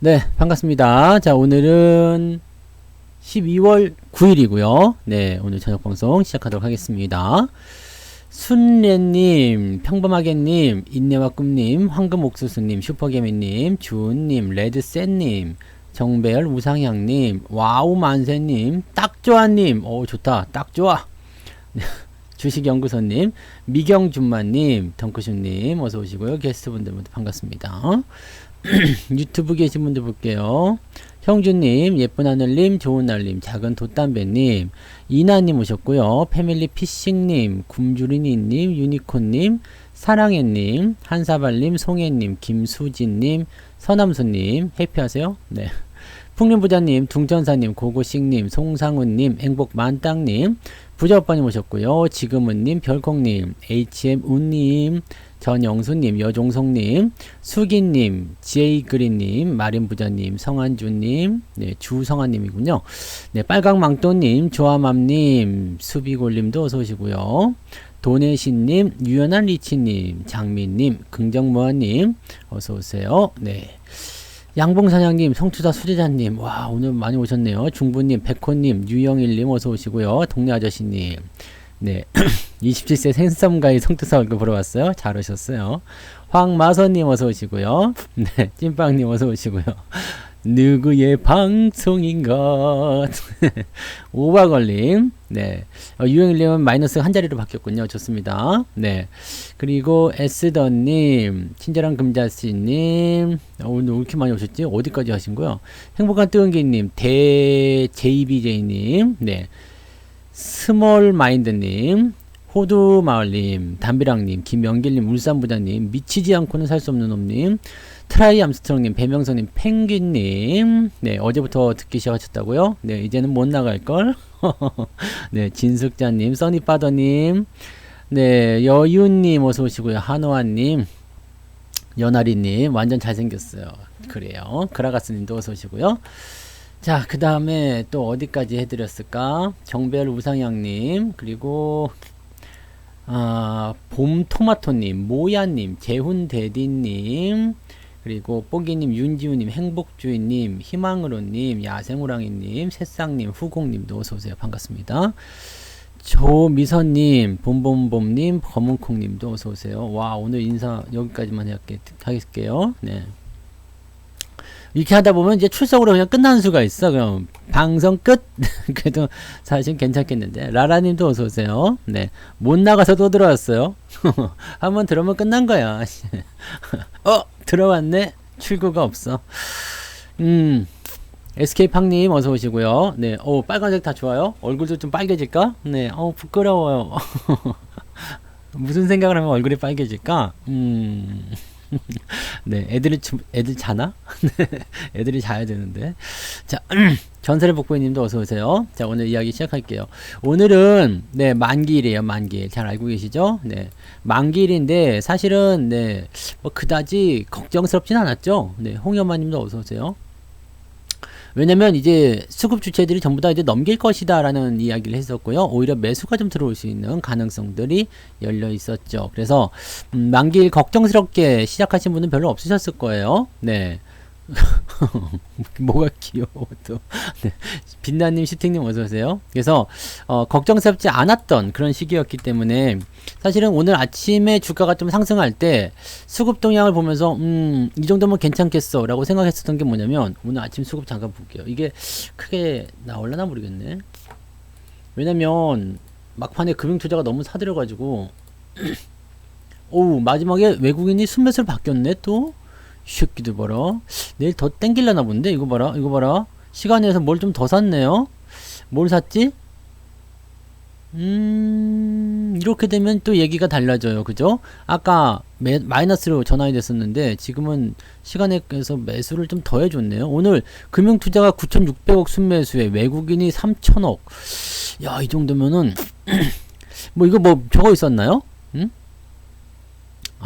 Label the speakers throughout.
Speaker 1: 네, 반갑습니다. 자, 오늘은 12월 9일이고요. 네, 오늘 저녁 방송 시작하도록 하겠습니다. 순례님, 평범하게님, 인내와 꿈님, 황금옥수수님, 슈퍼개미님, 주은님, 레드센님, 정배열 우상향님, 와우만세님, 딱좋아님, 오 좋다, 딱좋아. 주식연구소님, 미경준마님, 덩크슛님 어서 오시고요. 게스트분들 모두 반갑습니다. 유튜브 계신 분들 볼게요. 형주님, 예쁜 하늘님, 좋은 날님, 작은 돛담배님, 이나님 오셨고요. 패밀리 피싱님, 굶주리니님, 유니콘님, 사랑해님, 한사발님, 송해님, 김수진님, 서남수님, 해피하세요? 네. 풍림부자님, 둥전사님, 고고식님, 송상훈님, 행복만땅님, 부자오빠님 오셨고요. 지금은님, 별콩님, HM우님, 전영수님, 여종성님, 수기님, 지에이그린님, 마린부자님, 성한주님, 네, 주성한님이군요. 네, 빨강망토님, 조아맘님, 수비골님도 어서오시고요. 도네신님, 유연한 리치님, 장미님, 긍정무아님, 어서오세요. 네. 양봉사냥님, 성투자 수제자님, 와, 오늘 많이 오셨네요. 중부님, 백호님, 유영일님, 어서오시고요. 동네 아저씨님, 네. 27세 생썸가이 성투사 얼굴 보러 왔어요. 잘 오셨어요. 황마선님, 어서오시고요. 네. 찐빵님, 어서오시고요. 누구의 방송인가? 오바걸님, 네. 유영일님은 마이너스 한 자리로 바뀌었군요. 좋습니다. 네. 그리고 에스더님, 친절한 금자씨님, 오늘 왜 이렇게 많이 오셨지? 어디까지 하신 거요? 행복한 뜨은기님, JBJ님, 네. 스몰마인드님, 호두마을님, 담비랑님, 김영길님, 울산부자님, 미치지 않고는 살 수 없는 놈님, 트라이 암스트롱님, 배명선님, 펭귄님, 네, 어제부터 듣기 시작하셨다고요? 네, 이제는 못 나갈걸? 네, 진숙자님, 써니파더님, 네, 여윤님, 어서오시고요. 한호아님, 연아리님, 완전 잘생겼어요. 그래요. 그라가스님도 어서오시고요. 자, 그 다음에 또 어디까지 해드렸을까? 정배열 우상향님, 그리고 봄토마토님, 모야님, 재훈대디님, 그리고 뽀기님, 윤지우님, 행복주의님, 희망으로님, 야생호랑이님, 새싹님, 후공님도 어서오세요. 반갑습니다. 조미선님, 봄봄봄님, 검은콩님도 어서오세요. 와, 오늘 인사 여기까지만 할게요. 네. 이렇게 하다 보면 이제 출석으로 그냥 끝나는 수가 있어. 그럼 방송 끝. 그래도 사실 괜찮겠는데. 라라님도 어서 오세요. 네, 못 나가서 또 들어왔어요. 한번 들어오면 끝난 거야. 들어왔네. 출구가 없어. SK팡님 어서 오시고요. 네, 빨간색 다 좋아요. 얼굴도 좀 빨개질까? 네, 부끄러워요. 무슨 생각을 하면 얼굴이 빨개질까? 네, 애들 자나? 네, 애들이 자야 되는데. 자, 전설의 복부님도 어서오세요. 자, 오늘 이야기 시작할게요. 오늘은, 네, 만기일이에요, 만기일. 잘 알고 계시죠? 네, 만기일인데, 사실은, 네, 뭐, 그다지 걱정스럽진 않았죠? 네, 홍여마님도 어서오세요. 왜냐면 이제 수급 주체들이 전부 다 이제 넘길 것이다 라는 이야기를 했었고요. 오히려 매수가 좀 들어올 수 있는 가능성들이 열려 있었죠. 그래서 만기일 걱정스럽게 시작하신 분은 별로 없으셨을 거예요. 네. 뭐가 귀여워 또. 네. 빛나님, 슈팅님 어서오세요. 그래서 걱정스럽지 않았던 그런 시기였기 때문에 사실은 오늘 아침에 주가가 좀 상승할 때 수급 동향을 보면서 이 정도면 괜찮겠어 라고 생각했었던 게 뭐냐면, 오늘 아침 수급 잠깐 볼게요. 이게 크게 나올려나 모르겠네. 왜냐면 막판에 금융투자가 너무 사들여가지고 오우, 마지막에 외국인이 순매수로 바뀌었네. 또 이 새끼들 봐라. 내일 더 땡길라나 본데. 이거 봐라, 이거 봐라. 시간에서 뭘 좀 더 샀네요. 뭘 샀지? 이렇게 되면 또 얘기가 달라져요. 그죠? 아까 마이너스로 전환이 됐었는데 지금은 시간에서 매수를 좀 더 해줬네요. 오늘 금융투자가 9,600억 순매수에 외국인이 3,000억. 야, 이 정도면은 뭐 이거 뭐 저거 있었나요? 응?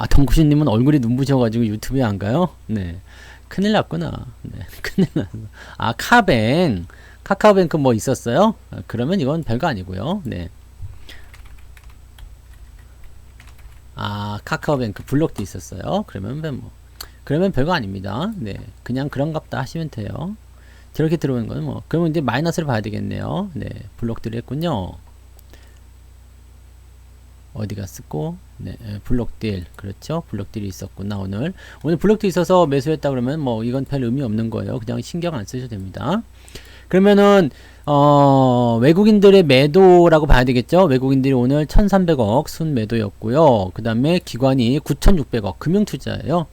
Speaker 1: 덩쿠신님은 얼굴이 눈부셔가지고 유튜브에 안 가요? 네. 큰일 났구나. 네. 큰일 났어. 카카오뱅크 뭐 있었어요? 그러면 이건 별거 아니고요. 네. 카카오뱅크 블록도 있었어요. 그러면 뭐 그러면 별거 아닙니다. 네, 그냥 그런갑다 하시면 돼요. 저렇게 들어오는 거는 뭐, 그러면 이제 마이너스를 봐야 되겠네요. 네, 블록들이 했군요. 어디 갔었고, 네, 블록딜, 그렇죠. 블록딜이 있었구나, 오늘 블록딜 있어서 매수했다 그러면 뭐, 이건 별 의미 없는 거예요. 그냥 신경 안 쓰셔도 됩니다. 그러면은, 외국인들의 매도라고 봐야 되겠죠. 외국인들이 오늘 1300억 순매도였고요. 그 다음에 기관이 9600억 금융투자예요.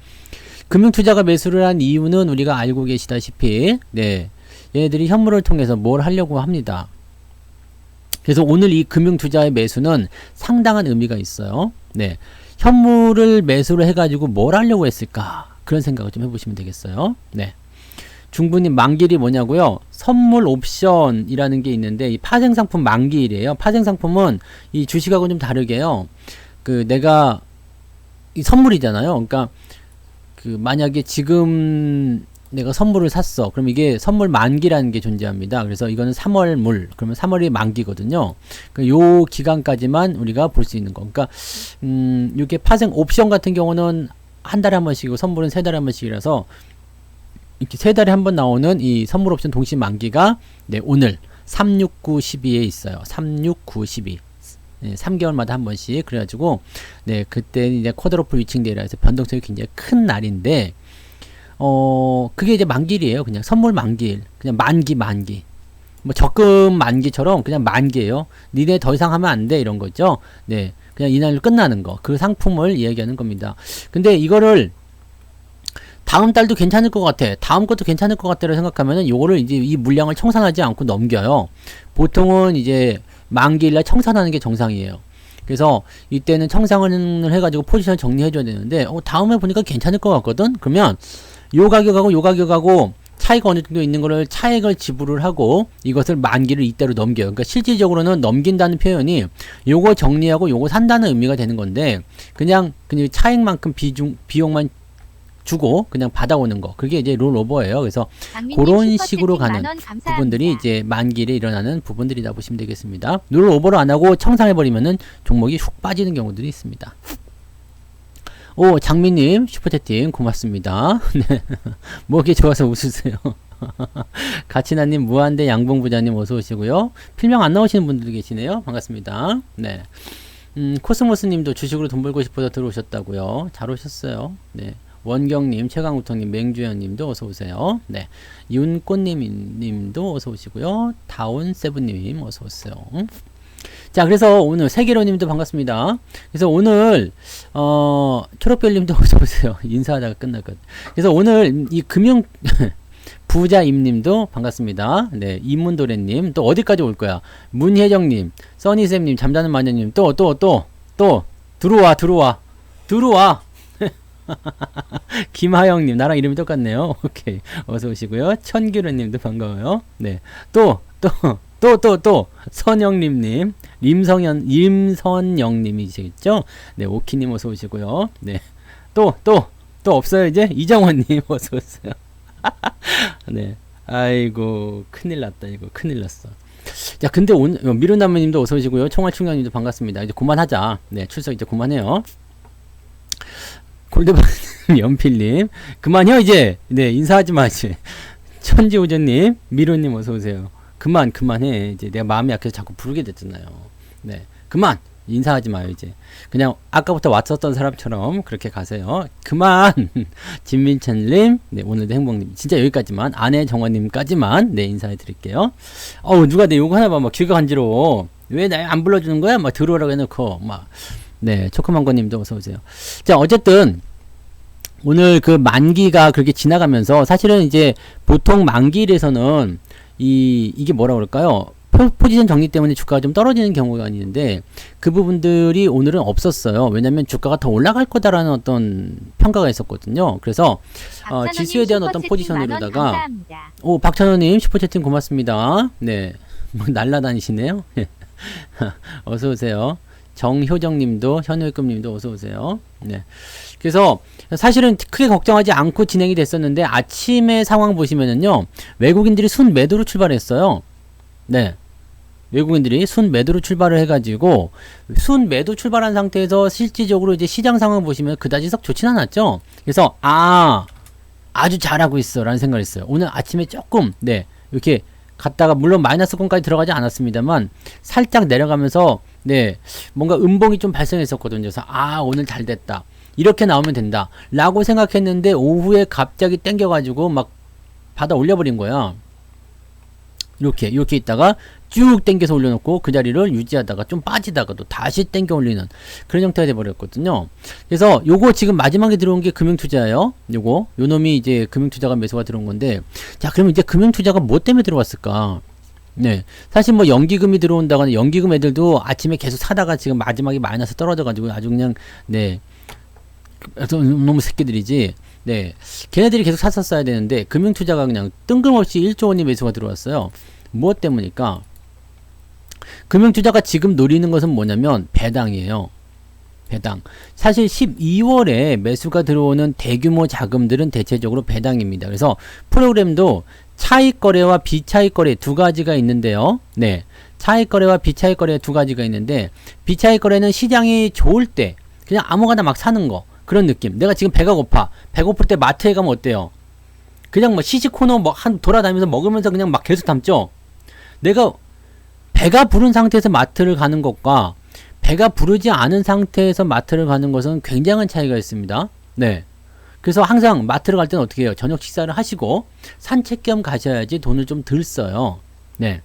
Speaker 1: 금융투자가 매수를 한 이유는 우리가 알고 계시다시피, 네, 얘네들이 현물을 통해서 뭘 하려고 합니다. 그래서 오늘 이 금융투자의 매수는 상당한 의미가 있어요. 네, 현물을 매수를 해가지고 뭘 하려고 했을까? 그런 생각을 좀 해보시면 되겠어요. 네, 중분님 만기일이 뭐냐고요? 선물 옵션이라는 게 있는데 이 파생상품 만기일이에요. 파생상품은 이 주식하고 좀 다르게요. 그 내가 이 선물이잖아요. 그러니까 그 만약에 지금 내가 선물을 샀어. 그럼 이게 선물 만기라는 게 존재합니다. 그래서 이거는 3월물. 그러면 3월이 만기거든요. 요 기간까지만 우리가 볼 수 있는 거. 그러니까 이게 파생 옵션 같은 경우는 한 달에 한 번씩이고 선물은 세 달에 한 번씩이라서 이렇게 세 달에 한 번 나오는 이 선물 옵션 동시 만기가 네, 오늘 369, 12에 있어요. 369, 12. 네, 3개월마다 한 번씩. 그래가지고 네, 그때 이제 쿼드러플 위칭데이라 해서 변동성이 굉장히 큰 날인데 그게 이제 만기일이에요. 그냥 선물 만기일. 그냥 만기. 뭐 적금 만기처럼 그냥 만기예요. 니네 더 이상 하면 안 돼. 이런 거죠. 네. 그냥 이날로 끝나는 거. 그 상품을 이야기하는 겁니다. 근데 이거를 다음 달도 괜찮을 것 같아. 다음 것도 괜찮을 것 같다고 생각하면은 요거를 이제 이 물량을 청산하지 않고 넘겨요. 보통은 이제 만기일날 청산하는 게 정상이에요. 그래서 이때는 청산을 해가지고 포지션을 정리해줘야 되는데 다음에 보니까 괜찮을 것 같거든? 그러면 요 가격하고 차이가 어느 정도 있는 거를 차액을 지불을 하고 이것을 만기를 이때로 넘겨요. 그러니까 실질적으로는 넘긴다는 표현이 요거 정리하고 요거 산다는 의미가 되는 건데 그냥 차액만큼 비용만 주고 그냥 받아오는 거. 그게 이제 롤오버예요. 그래서 그런 식으로 가는 부분들이 이제 만기일에 일어나는 부분들이다 보시면 되겠습니다. 롤오버를 안 하고 청산해버리면은 종목이 훅 빠지는 경우들이 있습니다. 오, 장미님, 슈퍼채팅 고맙습니다. 네. 뭐게 좋아서 웃으세요. 가치나님, 무한대 양봉부자님 어서 오시고요. 필명 안 나오시는 분들 계시네요. 반갑습니다. 네. 코스모스님도 주식으로 돈 벌고 싶어서 들어오셨다고요. 잘 오셨어요. 네. 원경님, 최강우통님, 맹주현님도 어서 오세요. 네. 윤꽃님님도 어서 오시고요. 다운세븐님 어서 오세요. 자, 그래서 오늘 세계로님도 반갑습니다. 그래서 오늘 초록별님도 어서 오세요. 인사하다가 끝났거든. 그래서 오늘 이 금융 부자임님도 반갑습니다. 네, 이문도래님 또 어디까지 올 거야? 문혜정님, 써니쌤님, 잠자는 마녀님 또 들어와. 김하영님 나랑 이름이 똑같네요. 오케이, 어서 오시고요. 천규르님도 반가워요. 네, 또 선영님님, 임선영님이시겠죠? 네, 오키님 어서 오시고요. 네, 또 없어요 이제. 이정원님 어서 오세요. 네, 아이고 큰일 났다. 이거 큰일 났어. 자, 근데 오늘 미루나무님도 어서 오시고요. 총알충장님도 반갑습니다. 이제 그만하자. 네, 출석 이제 그만해요. 골드바님, 연필님 그만요 이제. 네, 인사하지 마 이제. 천지우전님, 미로님 어서 오세요. 그만해. 이제 내가 마음이 약해서 자꾸 부르게 됐잖아요. 네, 그만. 인사하지 마요 이제. 그냥 아까부터 왔었던 사람처럼 그렇게 가세요. 그만. 진민찬님, 네, 오늘도 행복님, 진짜 여기까지만. 아내정화님까지만 네, 인사해 드릴게요. 누가 내 요거 하나 봐. 막 귀가 간지러워. 왜 나 안 불러주는 거야? 막 들어오라고 해놓고 막. 네, 초코망고님도 어서 오세요. 자, 어쨌든 오늘 그 만기가 그렇게 지나가면서 사실은 이제 보통 만기일에서는 이게 뭐라 그럴까요? 포지션 정리 때문에 주가가 좀 떨어지는 경우가 있는데 그 부분들이 오늘은 없었어요. 왜냐면 주가가 더 올라갈 거다라는 어떤 평가가 있었거든요. 그래서 지수에 대한 어떤 포지션으로다가 박찬호님 슈퍼채팅 고맙습니다. 네, 뭐 날라다니시네요. 어서 오세요. 정효정님도 현우익금님도 어서 오세요. 네, 그래서 사실은 크게 걱정하지 않고 진행이 됐었는데 아침에 상황 보시면은요 외국인들이 순 매도로 출발했어요. 네, 외국인들이 순매도로 출발을 해가지고 순매도 출발한 상태에서 실질적으로 이제 시장 상황 보시면 그다지 썩 좋진 않았죠. 그래서 아주 잘하고 있어 라는 생각을 했어요. 오늘 아침에 조금 네 이렇게 갔다가 물론 마이너스권까지 들어가지 않았습니다만 살짝 내려가면서 네 뭔가 음봉이 좀 발생했었거든요. 그래서 오늘 잘 됐다 이렇게 나오면 된다 라고 생각했는데 오후에 갑자기 땡겨가지고 막 받아 올려버린 거야. 이렇게 있다가 쭉 땡겨서 올려놓고 그 자리를 유지하다가 좀 빠지다가 또 다시 땡겨 올리는 그런 형태가 돼버렸거든요. 그래서 요거 지금 마지막에 들어온 게 금융투자예요. 요 놈이 이제 금융투자가 매수가 들어온 건데, 자 그러면 이제 금융투자가 뭐 때문에 들어왔을까? 네, 사실 뭐 연기금이 들어온다거나 연기금 애들도 아침에 계속 사다가 지금 마지막에 마이너스 떨어져가지고 아주 그냥 네 너무 새끼들이지. 네, 걔네들이 계속 샀었어야 되는데 금융투자가 그냥 뜬금없이 1조 원이 매수가 들어왔어요. 무엇 때문일까? 금융투자가 지금 노리는 것은 뭐냐면 배당이에요. 배당. 사실 12월에 매수가 들어오는 대규모 자금들은 대체적으로 배당입니다. 그래서 프로그램도 차익 거래와 비차익 거래 두 가지가 있는데요. 네, 차익 거래와 비차익 거래 두 가지가 있는데 비차익 거래는 시장이 좋을 때 그냥 아무거나 막 사는 거. 그런 느낌. 내가 지금 배가 고파. 배고플 때 마트에 가면 어때요? 그냥 뭐 시식 코너 뭐 한 돌아다니면서 먹으면서 그냥 막 계속 담죠? 내가 배가 부른 상태에서 마트를 가는 것과 배가 부르지 않은 상태에서 마트를 가는 것은 굉장한 차이가 있습니다. 네. 그래서 항상 마트를 갈 때는 어떻게 해요? 저녁 식사를 하시고 산책 겸 가셔야지 돈을 좀 덜 써요. 네.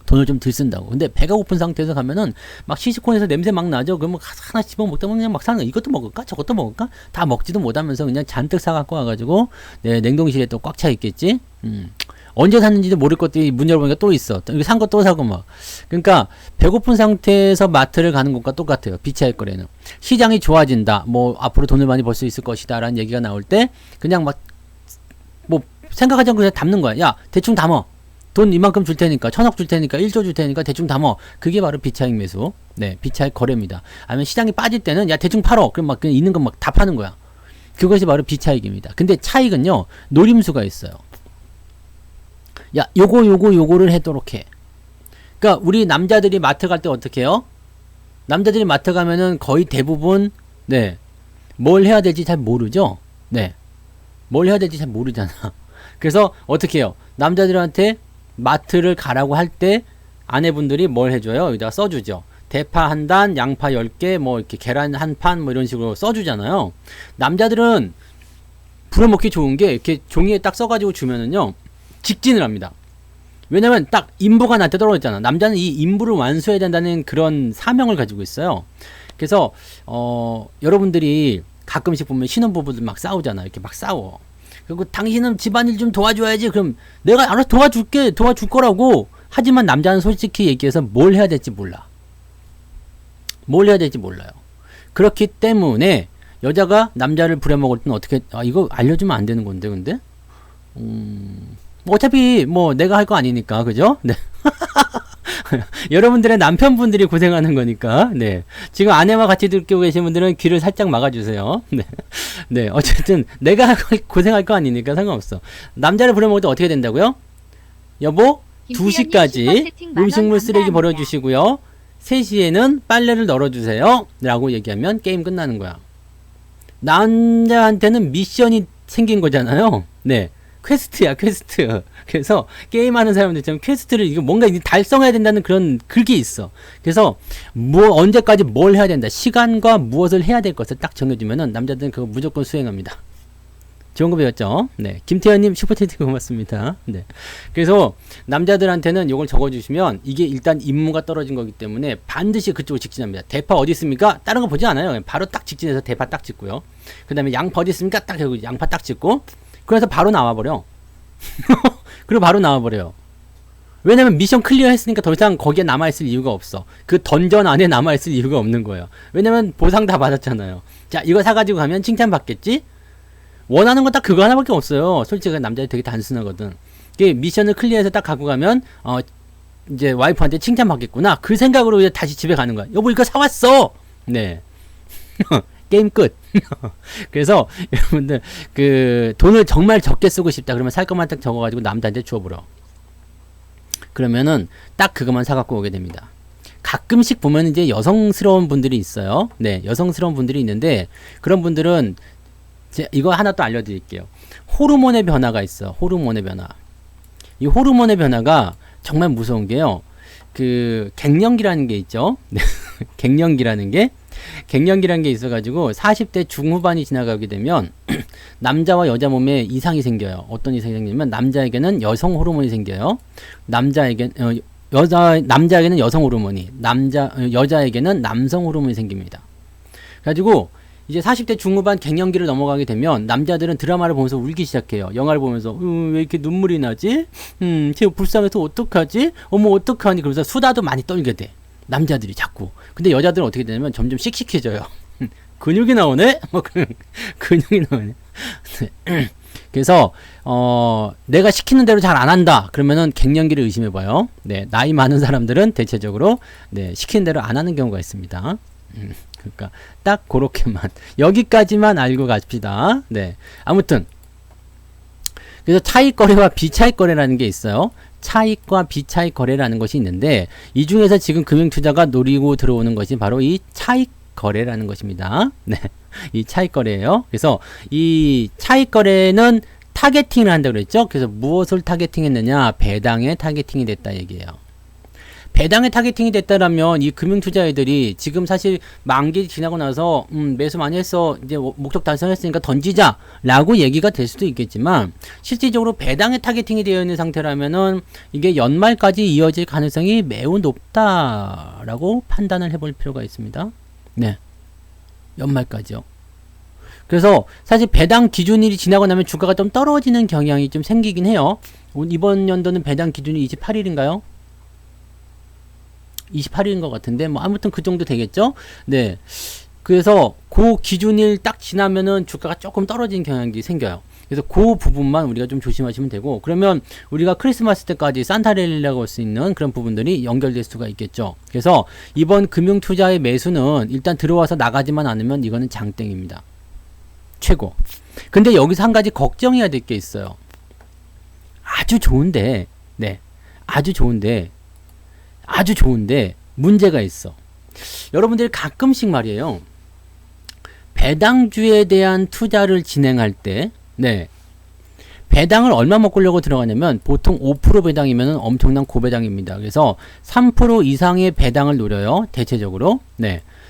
Speaker 1: 돈을 좀 덜 쓴다고. 근데 배가 고픈 상태에서 가면은 막 시식콘에서 냄새 막 나죠. 그러면 하나 집어 먹다 보면 그냥 막 사는 거. 이것도 먹을까? 저것도 먹을까? 다 먹지도 못하면서 그냥 잔뜩 사갖고 와가지고 네, 냉동실에 또 꽉 차 있겠지. 언제 샀는지도 모를 것들이 문 열어보니까 또 있어. 이거 산 거 또 사고 막. 그러니까 배고픈 상태에서 마트를 가는 것과 똑같아요. 비차익 거래는. 시장이 좋아진다. 뭐 앞으로 돈을 많이 벌 수 있을 것이다. 라는 얘기가 나올 때 그냥 막 뭐 생각하지 않고 그냥 담는 거야. 야 대충 담어. 돈 이만큼 줄 테니까 1,000억 줄 테니까 1조 줄 테니까 대충 담어. 그게 바로 비차익 매수. 네, 비차익 거래입니다. 아니면 시장이 빠질 때는 야 대충 팔어. 그럼 막 그냥 있는 거 막 다 파는 거야. 그것이 바로 비차익입니다. 근데 차익은요 노림수가 있어요. 야 요거를 해도록 해. 그러니까 우리 남자들이 마트 갈 때 어떻게 해요? 남자들이 마트 가면은 거의 대부분 네, 뭘 해야 될지 잘 모르죠. 네, 뭘 해야 될지 잘 모르잖아. 그래서 어떻게 해요? 남자들한테 마트를 가라고 할 때 아내분들이 뭘 해줘요? 여기다가 써주죠. 대파 한 단, 양파 10개, 뭐 이렇게 계란 한 판, 뭐 이런 식으로 써주잖아요. 남자들은 부려먹기 좋은 게 이렇게 종이에 딱 써가지고 주면은요, 직진을 합니다. 왜냐면 딱 인부가 나한테 떨어졌잖아. 남자는 이 인부를 완수해야 된다는 그런 사명을 가지고 있어요. 그래서, 여러분들이 가끔씩 보면 신혼부부들 막 싸우잖아. 이렇게 막 싸워. 그리고 당신은 집안일 좀 도와줘야지. 그럼 내가 알아서 도와줄 거라고. 하지만 남자는 솔직히 얘기해서 뭘 해야 될지 몰라. 뭘 해야 될지 몰라요. 그렇기 때문에 여자가 남자를 부려먹을 때는 어떻게, 이거 알려주면 안 되는 건데, 근데? 어차피 뭐 내가 할 거 아니니까, 그죠? 네. 여러분들의 남편분들이 고생하는 거니까, 네. 지금 아내와 같이 듣고 계신 분들은 귀를 살짝 막아주세요. 네. 네. 어쨌든, 내가 고생할 거 아니니까 상관없어. 남자를 부려먹을 때 어떻게 된다고요? 여보, 2시까지 음식물 쓰레기 버려주시고요. 3시에는 빨래를 널어주세요. 라고 얘기하면 게임 끝나는 거야. 남자한테는 미션이 생긴 거잖아요. 네. 퀘스트야, 퀘스트. 그래서 게임하는 사람들처럼 퀘스트를 이거 뭔가 달성해야 된다는 그런 그게 있어. 그래서 언제까지 뭘 해야 된다. 시간과 무엇을 해야 될 것을 딱 정해주면은 남자들은 그거 무조건 수행합니다. 좋은 거 배웠죠? 네. 김태현님 슈퍼채팅 고맙습니다. 네. 그래서 남자들한테는 이걸 적어주시면 이게 일단 임무가 떨어진 거기 때문에 반드시 그쪽으로 직진합니다. 대파 어디 있습니까? 다른 거 보지 않아요. 바로 딱 직진해서 대파 딱 찍고요. 그 다음에 양파 어디 있습니까? 딱 여기 양파 딱 찍고 그래서 바로 나와버려. 그리고 바로 나와버려요. 왜냐면 미션 클리어 했으니까 더 이상 거기에 남아있을 이유가 없어. 그 던전 안에 남아있을 이유가 없는 거예요. 왜냐면 보상 다 받았잖아요. 자, 이거 사가지고 가면 칭찬받겠지? 원하는 건 딱 그거 하나밖에 없어요. 솔직히 남자들이 되게 단순하거든. 미션을 클리어해서 딱 갖고 가면 이제 와이프한테 칭찬받겠구나. 그 생각으로 이제 다시 집에 가는 거야. 여보 이거 사왔어. 네. 게임 끝. 그래서 여러분들 돈을 정말 적게 쓰고 싶다 그러면 살 것만 딱 적어가지고 남자한테 주워버려. 그러면은 딱 그것만 사갖고 오게 됩니다. 가끔씩 보면 이제 여성스러운 분들이 있어요. 네, 여성스러운 분들이 있는데 그런 분들은 이거 하나 또 알려드릴게요. 호르몬의 변화가 있어. 호르몬의 변화. 이 호르몬의 변화가 정말 무서운 게요. 그 갱년기라는 게 있죠. 갱년기라는 게 있어가지고 40대 중후반이 지나가게 되면 남자와 여자 몸에 이상이 생겨요. 어떤 이상이 생기냐면 남자에게는 여성 호르몬이 생겨요. 남자에게는 여성 호르몬이, 여자에게는 남성 호르몬이 생깁니다. 그래가지고 이제 40대 중후반 갱년기를 넘어가게 되면 남자들은 드라마를 보면서 울기 시작해요. 영화를 보면서 왜 이렇게 눈물이 나지? 쟤 불쌍해서 어떡하지? 어머 어떡하니? 그러면서 수다도 많이 떨게 돼. 남자들이 자꾸. 근데 여자들은 어떻게 되냐면 점점 씩씩해져요. 근육이 나오네? 근육이 나오네. 그래서 내가 시키는 대로 잘 안 한다. 그러면은 갱년기를 의심해봐요. 네, 나이 많은 사람들은 대체적으로 시키는 대로 안 하는 경우가 있습니다. 그러니까 딱 그렇게만 여기까지만 알고 가십시다. 네, 아무튼 그래서 차익 거래와 비차익 거래라는 게 있어요. 차익과 비차익 거래라는 것이 있는데 이 중에서 지금 금융투자가 노리고 들어오는 것이 바로 이 차익 거래라는 것입니다. 네, 이 차익 거래예요. 그래서 이 차익 거래는 타겟팅을 한다고 그랬죠. 그래서 무엇을 타겟팅했느냐? 배당에 타겟팅이 됐다 얘기예요. 배당에 타겟팅이 됐다라면 이 금융투자애들이 지금 사실 만기 지나고 나서 매수 많이 했어, 이제 목적 달성했으니까 던지자 라고 얘기가 될 수도 있겠지만 실질적으로 배당에 타겟팅이 되어 있는 상태라면은 이게 연말까지 이어질 가능성이 매우 높다라고 판단을 해볼 필요가 있습니다. 네, 연말까지요. 그래서 사실 배당 기준일이 지나고 나면 주가가 좀 떨어지는 경향이 좀 생기긴 해요. 이번 연도는 배당 기준이 28일인가요? 28일인 것 같은데 뭐 아무튼 그 정도 되겠죠. 네, 그래서 그 기준일 딱 지나면은 주가가 조금 떨어지는 경향이 생겨요. 그래서 그 부분만 우리가 좀 조심하시면 되고, 그러면 우리가 크리스마스 때까지 산타랠리라고 할 수 있는 그런 부분들이 연결될 수가 있겠죠. 그래서 이번 금융투자의 매수는 일단 들어와서 나가지만 않으면 이거는 장땡입니다. 최고. 근데 여기서 한 가지 걱정해야 될 게 있어요. 아주 좋은데 문제가 있어. 여러분들이 가끔씩 말이에요, 배당주에 대한 투자를 진행할 때 배당을 얼마 먹으려고 들어가냐면 보통 5% 배당이면 엄청난 고배당입니다. 그래서 3% 이상의 배당을 노려요. 대체적으로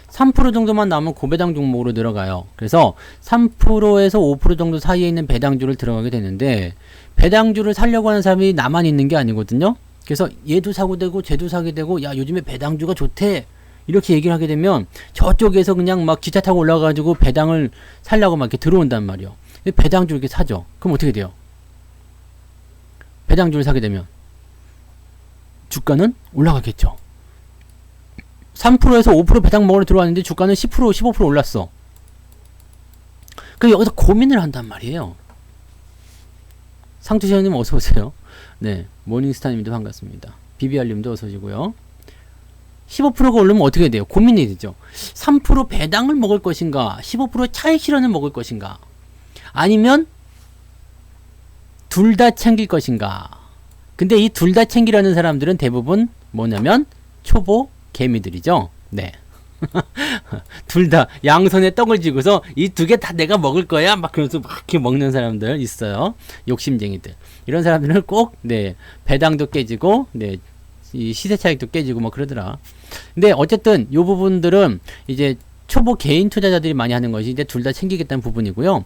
Speaker 1: 3% 정도만 나오면 고배당 종목으로 들어가요. 그래서 3%에서 5% 정도 사이에 있는 배당주를 들어가게 되는데, 배당주를 사려고 하는 사람이 나만 있는 게 아니거든요. 그래서 얘도 사고 되고 쟤도 사게 되고, 야 요즘에 배당주가 좋대 이렇게 얘기를 하게 되면 저쪽에서 그냥 막 기차 타고 올라가가지고 배당을 살려고 막 이렇게 들어온단 말이에요. 배당주 이렇게 사죠. 그럼 어떻게 돼요? 배당주를 사게 되면 주가는 올라가겠죠. 3%에서 5% 배당 먹으러 들어왔는데 주가는 10%, 15% 올랐어. 그럼 여기서 고민을 한단 말이에요. 상투시장님 어서오세요. 네, 모닝스타님도 반갑습니다. 비비알님도 어서오시고요. 15%가 오르면 어떻게 돼요? 고민이 되죠. 3% 배당을 먹을 것인가, 15% 차익 실현을 먹을 것인가, 아니면 둘 다 챙길 것인가. 근데 이 둘 다 챙기라는 사람들은 대부분 뭐냐면 초보 개미들이죠. 네. 둘 다 양손에 떡을 쥐고서 이 두 개 다 내가 먹을 거야 막 그러면서 막 이렇게 먹는 사람들 있어요. 욕심쟁이들. 이런 사람들은 꼭 배당도 깨지고 이 시세 차익도 깨지고 뭐 그러더라. 근데 어쨌든 요 부분들은 이제 초보 개인 투자자들이 많이 하는 것이 이제 둘 다 챙기겠다는 부분이고요.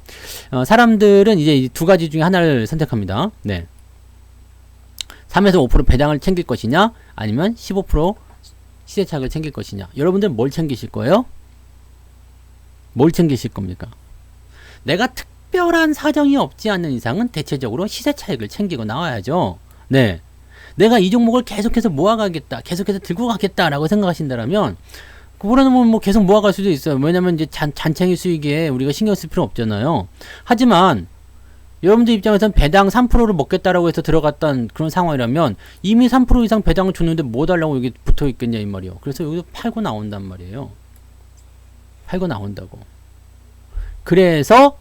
Speaker 1: 사람들은 이제 이 두 가지 중에 하나를 선택합니다. 3에서 5% 배당을 챙길 것이냐, 아니면 15% 시세 차익을 챙길 것이냐. 여러분들 뭘 챙기실 거예요? 뭘 챙기실 겁니까? 내가 특별한 사정이 없지 않는 이상은 대체적으로 시세 차익을 챙기고 나와야죠. 내가 이 종목을 계속해서 모아가겠다, 계속해서 들고 가겠다라고 생각하신다면 그거는 뭐 계속 모아갈 수도 있어요. 왜냐면 이제 잔챙이 수익에 우리가 신경 쓸 필요 없잖아요. 하지만 여러분들 입장에서는 배당 3%를 먹겠다라고 해서 들어갔던 그런 상황이라면 이미 3% 이상 배당을 줬는데 뭐 달라고 여기 붙어 있겠냐 이 말이에요. 그래서 여기서 팔고 나온단 말이에요. 팔고 나온다고. 그래서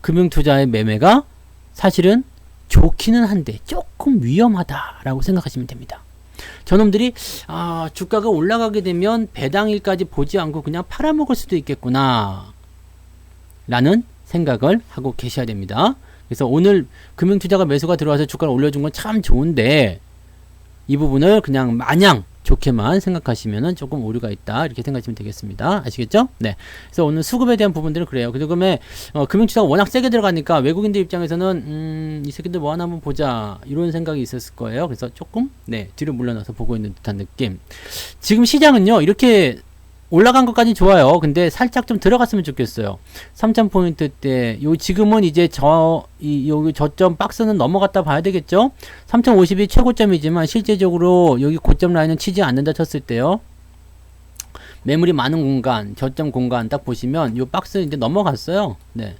Speaker 1: 금융투자의 매매가 사실은 좋기는 한데 조금 위험하다라고 생각하시면 됩니다. 저놈들이 주가가 올라가게 되면 배당일까지 보지 않고 그냥 팔아먹을 수도 있겠구나 라는 생각을 하고 계셔야 됩니다. 그래서 오늘 금융투자가 매수가 들어와서 주가를 올려준 건 참 좋은데 이 부분을 그냥 마냥 좋게만 생각하시면은 조금 오류가 있다 이렇게 생각하시면 되겠습니다. 아시겠죠? 네. 그래서 오늘 수급에 대한 부분들은 그래요. 그 다음에 금융투자가 워낙 세게 들어가니까 외국인들 입장에서는 이 새끼들 뭐 하나 한번 보자 이런 생각이 있었을 거예요. 그래서 조금 뒤로 물러나서 보고 있는 듯한 느낌. 지금 시장은요 이렇게 올라간 것까지 좋아요. 근데 살짝 좀 들어갔으면 좋겠어요. 3000포인트 때, 지금은 이제 여기 저점 박스는 넘어갔다 봐야 되겠죠? 3050이 최고점이지만 실제적으로 여기 고점 라인은 치지 않는다 쳤을 때요. 매물이 많은 공간, 저점 공간 딱 보시면 이 박스 이제 넘어갔어요. 네.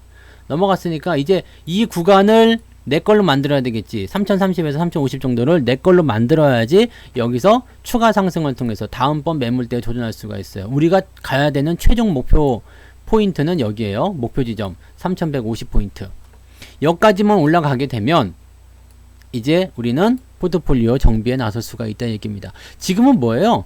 Speaker 1: 넘어갔으니까 이제 이 구간을 내 걸로 만들어야 되겠지. 3030에서 3050 정도를 내 걸로 만들어야지 여기서 추가 상승을 통해서 다음번 매물대에 조정할 수가 있어요. 우리가 가야 되는 최종 목표 포인트는 여기에요. 목표 지점 3150포인트. 여기까지만 올라가게 되면 이제 우리는 포트폴리오 정비에 나설 수가 있다는 얘기입니다. 지금은 뭐예요?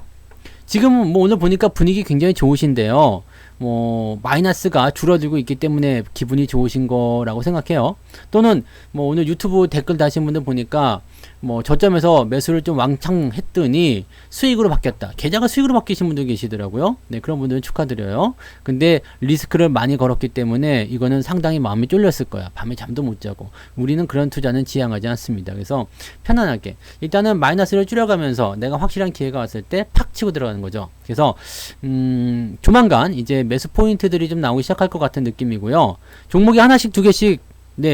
Speaker 1: 지금은 뭐 오늘 보니까 분위기 굉장히 좋으신데요. 뭐 마이너스가 줄어들고 있기 때문에 기분이 좋으신 거라고 생각해요. 또는 뭐 오늘 유튜브 댓글 다신 분들 보니까 뭐 저점에서 매수를 좀 왕창 했더니 수익으로 바뀌었다. 계좌가 수익으로 바뀌신 분들 계시더라고요. 네, 그런 분들은 축하드려요. 근데 리스크를 많이 걸었기 때문에 이거는 상당히 마음이 쫄렸을 거야. 밤에 잠도 못 자고. 우리는 그런 투자는 지향하지 않습니다. 그래서 편안하게 일단은 마이너스를 줄여가면서 내가 확실한 기회가 왔을 때 팍 치고 들어가는 거죠. 그래서 조만간 이제 매수 포인트들이 좀 나오기 시작할 것 같은 느낌이고요. 종목이 하나씩 두 개씩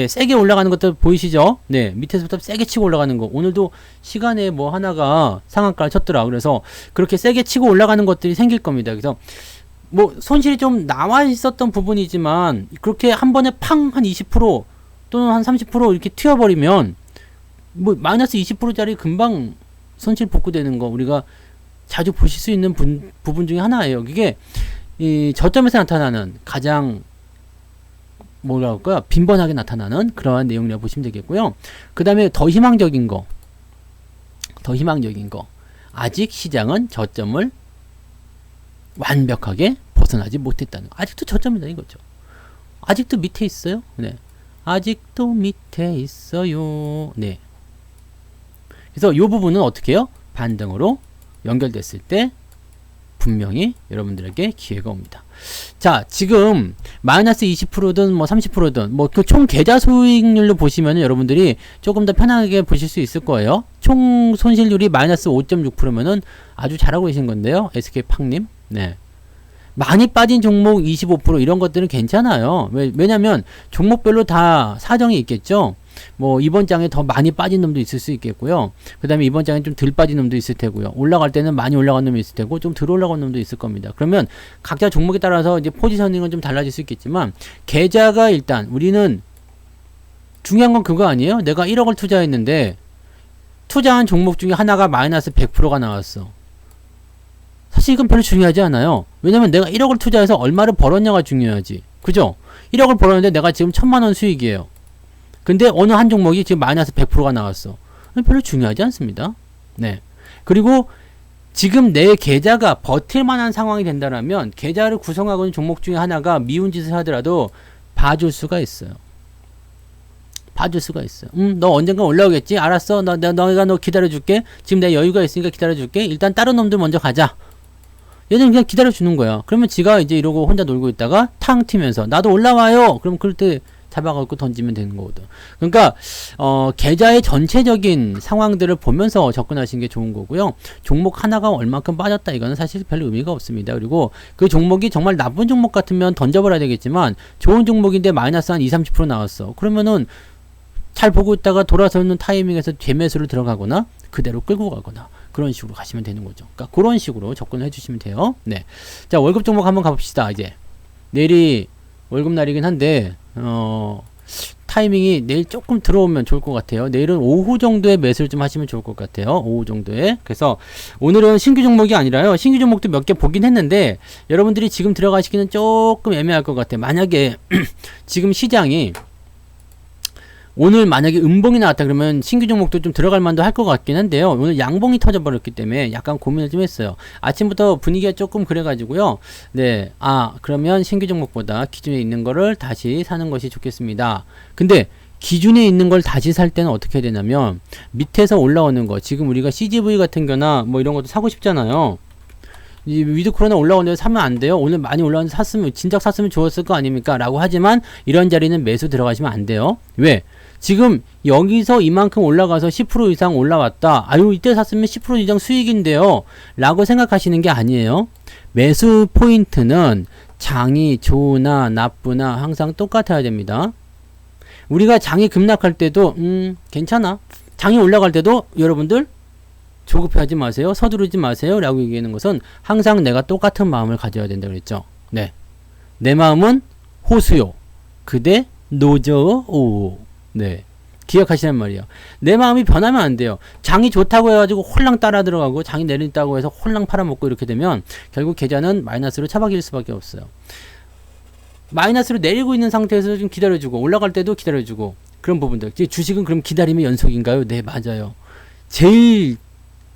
Speaker 1: 세게 올라가는 것들 보이시죠? 밑에서부터 세게 치고 올라가는 거. 오늘도 시간에 뭐 하나가 상한가를 쳤더라. 그래서 그렇게 세게 치고 올라가는 것들이 생길 겁니다. 그래서 뭐 손실이 좀 나와 있었던 부분이지만 그렇게 한 번에 팡 한 20% 또는 한 30% 이렇게 튀어버리면 뭐 마이너스 20%짜리 금방 손실 복구되는 거 우리가 자주 보실 수 있는 부분 중에 하나예요. 이게 이 저점에서 나타나는 가장 뭐라 할까요? 빈번하게 나타나는 그러한 내용이라고 보시면 되겠고요. 그 다음에 더 희망적인 거. 아직 시장은 저점을 완벽하게 벗어나지 못했다는 거. 아직도 저점이다 이거죠. 아직도 밑에 있어요. 아직도 밑에 있어요. 그래서 이 부분은 어떻게 해요? 반등으로 연결됐을 때 분명히 여러분들에게 기회가 옵니다. 자, 지금 마이너스 20%든 뭐 30%든 뭐 그 총 계좌 수익률로 보시면 여러분들이 조금 더 편하게 보실 수 있을 거예요. 총 손실률이 마이너스 5.6%면은 아주 잘하고 계신 건데요. SK팡님. 많이 빠진 종목 25% 이런 것들은 괜찮아요. 왜냐면 종목별로 다 사정이 있겠죠. 뭐 이번 장에 더 많이 빠진 놈도 있을 수 있겠고요. 그 다음에 이번 장에 좀 덜 빠진 놈도 있을 테고요. 올라갈 때는 많이 올라간 놈이 있을 테고 좀 덜 올라간 놈도 있을 겁니다. 그러면 각자 종목에 따라서 이제 포지셔닝은 좀 달라질 수 있겠지만 계좌가 일단 우리는 중요한 건 그거 아니에요? 내가 1억을 투자했는데 투자한 종목 중에 하나가 마이너스 100%가 나왔어. 사실 이건 별로 중요하지 않아요. 왜냐면 내가 1억을 투자해서 얼마를 벌었냐가 중요하지. 그죠? 1억을 벌었는데 내가 지금 1000만원 수익이에요. 근데 어느 한 종목이 지금 마이너스 100%가 나왔어. 별로 중요하지 않습니다. 그리고 지금 내 계좌가 버틸 만한 상황이 된다면 계좌를 구성하고 있는 종목 중에 하나가 미운 짓을 하더라도 봐줄 수가 있어요. 너 언젠가 올라오겠지? 알았어. 너가 너 기다려줄게. 지금 내가 여유가 있으니까 기다려줄게. 일단 다른 놈들 먼저 가자. 얘는 그냥 기다려주는 거야. 그러면 지가 이제 이러고 혼자 놀고 있다가 탕 튀면서 나도 올라와요. 그럼 그럴 때 잡아갖고 던지면 되는 거거든. 그러니까 계좌의 전체적인 상황들을 보면서 접근하시는 게 좋은 거고요. 종목 하나가 얼만큼 빠졌다 이거는 사실 별 의미가 없습니다. 그리고 그 종목이 정말 나쁜 종목 같으면 던져버려야 되겠지만 좋은 종목인데 마이너스 한 20-30% 나왔어. 그러면은 잘 보고 있다가 돌아서는 타이밍에서 재매수를 들어가거나 그대로 끌고 가거나 그런 식으로 가시면 되는 거죠. 그러니까 그런 식으로 접근을 해주시면 돼요. 자, 월급 종목 한번 가봅시다. 이제 내일이 월급 날이긴 한데 타이밍이 내일 조금 들어오면 좋을 것 같아요. 내일은 오후 정도에 매수를 좀 하시면 좋을 것 같아요. 오후 정도에. 그래서 오늘은 신규 종목이 아니라요. 신규 종목도 몇 개 보긴 했는데 여러분들이 지금 들어가시기는 조금 애매할 것 같아요. 만약에 지금 시장이 오늘 만약에 음봉이 나왔다 그러면 신규 종목도 좀 들어갈 만도 할 것 같긴 한데요. 오늘 양봉이 터져버렸기 때문에 약간 고민을 좀 했어요. 아침부터 분위기가 조금 그래가지고요. 네, 그러면 신규 종목보다 기준에 있는 거를 다시 사는 것이 좋겠습니다. 근데 기준에 있는 걸 다시 살 때는 어떻게 해야 되냐면 밑에서 올라오는 거, 지금 우리가 CGV 같은 거나 뭐 이런 것도 사고 싶잖아요. 이 위드코로나 올라오는데 사면 안 돼요. 오늘 많이 올라왔는데 샀으면, 진작 샀으면 좋았을 거 아닙니까? 라고 하지만 이런 자리는 매수 들어가시면 안 돼요. 왜? 지금 여기서 이만큼 올라가서 10% 이상 올라왔다. 아유, 이때 샀으면 10% 이상 수익인데요. 라고 생각하시는 게 아니에요. 매수 포인트는 장이 좋으나 나쁘나 항상 똑같아야 됩니다. 우리가 장이 급락할 때도 괜찮아. 장이 올라갈 때도 여러분들 조급해하지 마세요. 서두르지 마세요. 라고 얘기하는 것은 항상 내가 똑같은 마음을 가져야 된다 그랬죠. 네. 내 마음은 호수요. 그대 노저오. 네. 기억하시란 말이에요. 내 마음이 변하면 안 돼요. 장이 좋다고 해가지고 홀랑 따라 들어가고 장이 내린다고 해서 홀랑 팔아먹고 이렇게 되면 결국 계좌는 마이너스로 처박힐 수밖에 없어요. 마이너스로 내리고 있는 상태에서 좀 기다려주고 올라갈 때도 기다려주고 그런 부분들. 주식은 그럼 기다림의 연속인가요? 네, 맞아요. 제일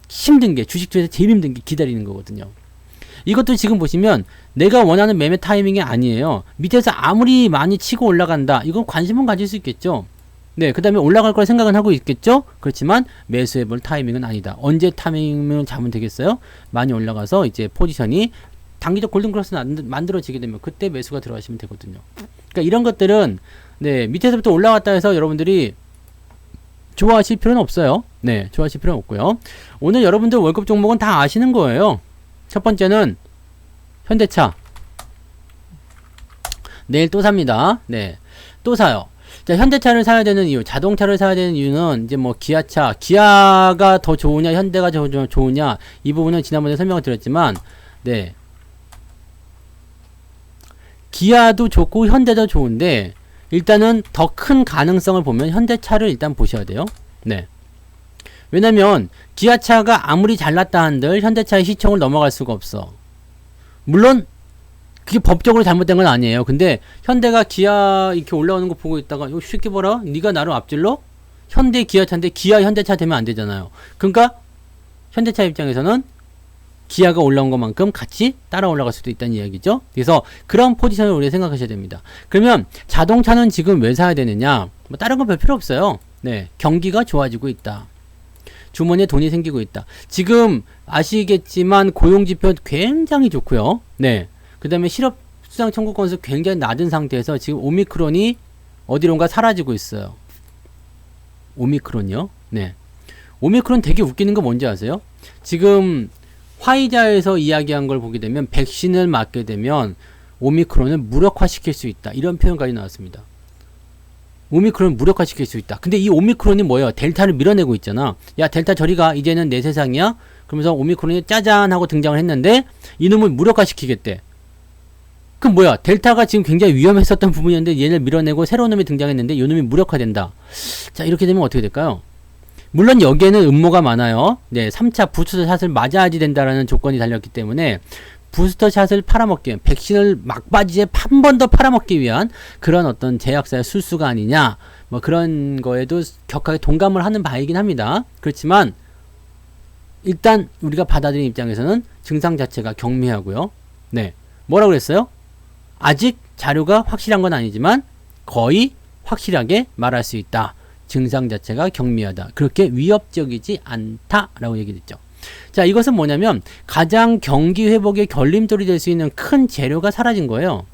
Speaker 1: 힘든 게, 주식 중에서 제일 힘든 게 기다리는 거거든요. 이것도 지금 보시면 내가 원하는 매매 타이밍이 아니에요. 밑에서 아무리 많이 치고 올라간다. 이건 관심은 가질 수 있겠죠. 네, 그 다음에 올라갈 거라 생각은 하고 있겠죠. 그렇지만 매수해볼 타이밍은 아니다. 언제 타이밍을 잡으면 되겠어요? 많이 올라가서 이제 포지션이 단기적 골든크로스 만들어지게 되면 그때 매수가 들어가시면 되거든요. 그러니까 이런 것들은 네, 밑에서부터 올라갔다 해서 여러분들이 좋아하실 필요는 없어요. 네, 좋아하실 필요는 없고요. 오늘 여러분들 월급 종목은 다 아시는 거예요. 첫 번째는 현대차. 내일 또 삽니다. 네, 또 사요. 자, 현대차를 사야 되는 이유, 자동차를 사야 되는 이유는 이제 뭐 기아차, 기아가 더 좋으냐, 현대가 더 좋으냐, 이 부분은 지난번에 설명을 드렸지만, 네, 기아도 좋고 현대도 좋은데 일단은 더 큰 가능성을 보면 현대차를 일단 보셔야 돼요. 네. 왜냐면 기아차가 아무리 잘났다 한들 현대차의 시총을 넘어갈 수가 없어. 물론 그게 법적으로 잘못된 건 아니에요. 근데 현대가 기아 이렇게 올라오는 거 보고 있다가 이거 쉽게 봐라. 네가 나를 앞질러? 현대 기아차인데 기아 현대차 되면 안 되잖아요. 그러니까 현대차 입장에서는 기아가 올라온 것만큼 같이 따라 올라갈 수도 있다는 이야기죠. 그래서 그런 포지션을 우리가 생각하셔야 됩니다. 그러면 자동차는 지금 왜 사야 되느냐? 뭐 다른 건 별 필요 없어요. 네, 경기가 좋아지고 있다. 주머니에 돈이 생기고 있다. 지금 아시겠지만 고용지표 굉장히 좋고요. 네, 그 다음에 실업수당 청구 건수 굉장히 낮은 상태에서 지금 오미크론이 어디론가 사라지고 있어요. 오미크론이요? 네, 오미크론 되게 웃기는 거 뭔지 아세요? 지금 화이자에서 이야기한 걸 보게 되면 백신을 맞게 되면 오미크론을 무력화시킬 수 있다. 이런 표현까지 나왔습니다. 오미크론을 무력화시킬 수 있다. 근데 이 오미크론이 뭐예요? 델타를 밀어내고 있잖아. 야, 델타 저리가. 이제는 내 세상이야. 그러면서 오미크론이 짜잔 하고 등장을 했는데 이놈을 무력화시키겠대. 그럼 뭐야? 델타가 지금 굉장히 위험했었던 부분이었는데 얘를 밀어내고 새로운 놈이 등장했는데 이 놈이 무력화된다. 자, 이렇게 되면 어떻게 될까요? 물론 여기에는 음모가 많아요. 네, 3차 부스터 샷을 맞아야지 된다라는 조건이 달렸기 때문에 부스터 샷을 팔아먹기 위한, 백신을 막바지에 한 번 더 팔아먹기 위한 그런 어떤 제약사의 술수가 아니냐, 뭐 그런 거에도 격하게 동감을 하는 바이긴 합니다. 그렇지만 일단 우리가 받아들인 입장에서는 증상 자체가 경미하고요. 네, 뭐라고 그랬어요? 아직 자료가 확실한 건 아니지만 거의 확실하게 말할 수 있다. 증상 자체가 경미하다. 그렇게 위협적이지 않다라고 얘기했죠. 자, 이것은 뭐냐면 가장 경기 회복의 결림돌이 될 수 있는 큰 재료가 사라진 거예요.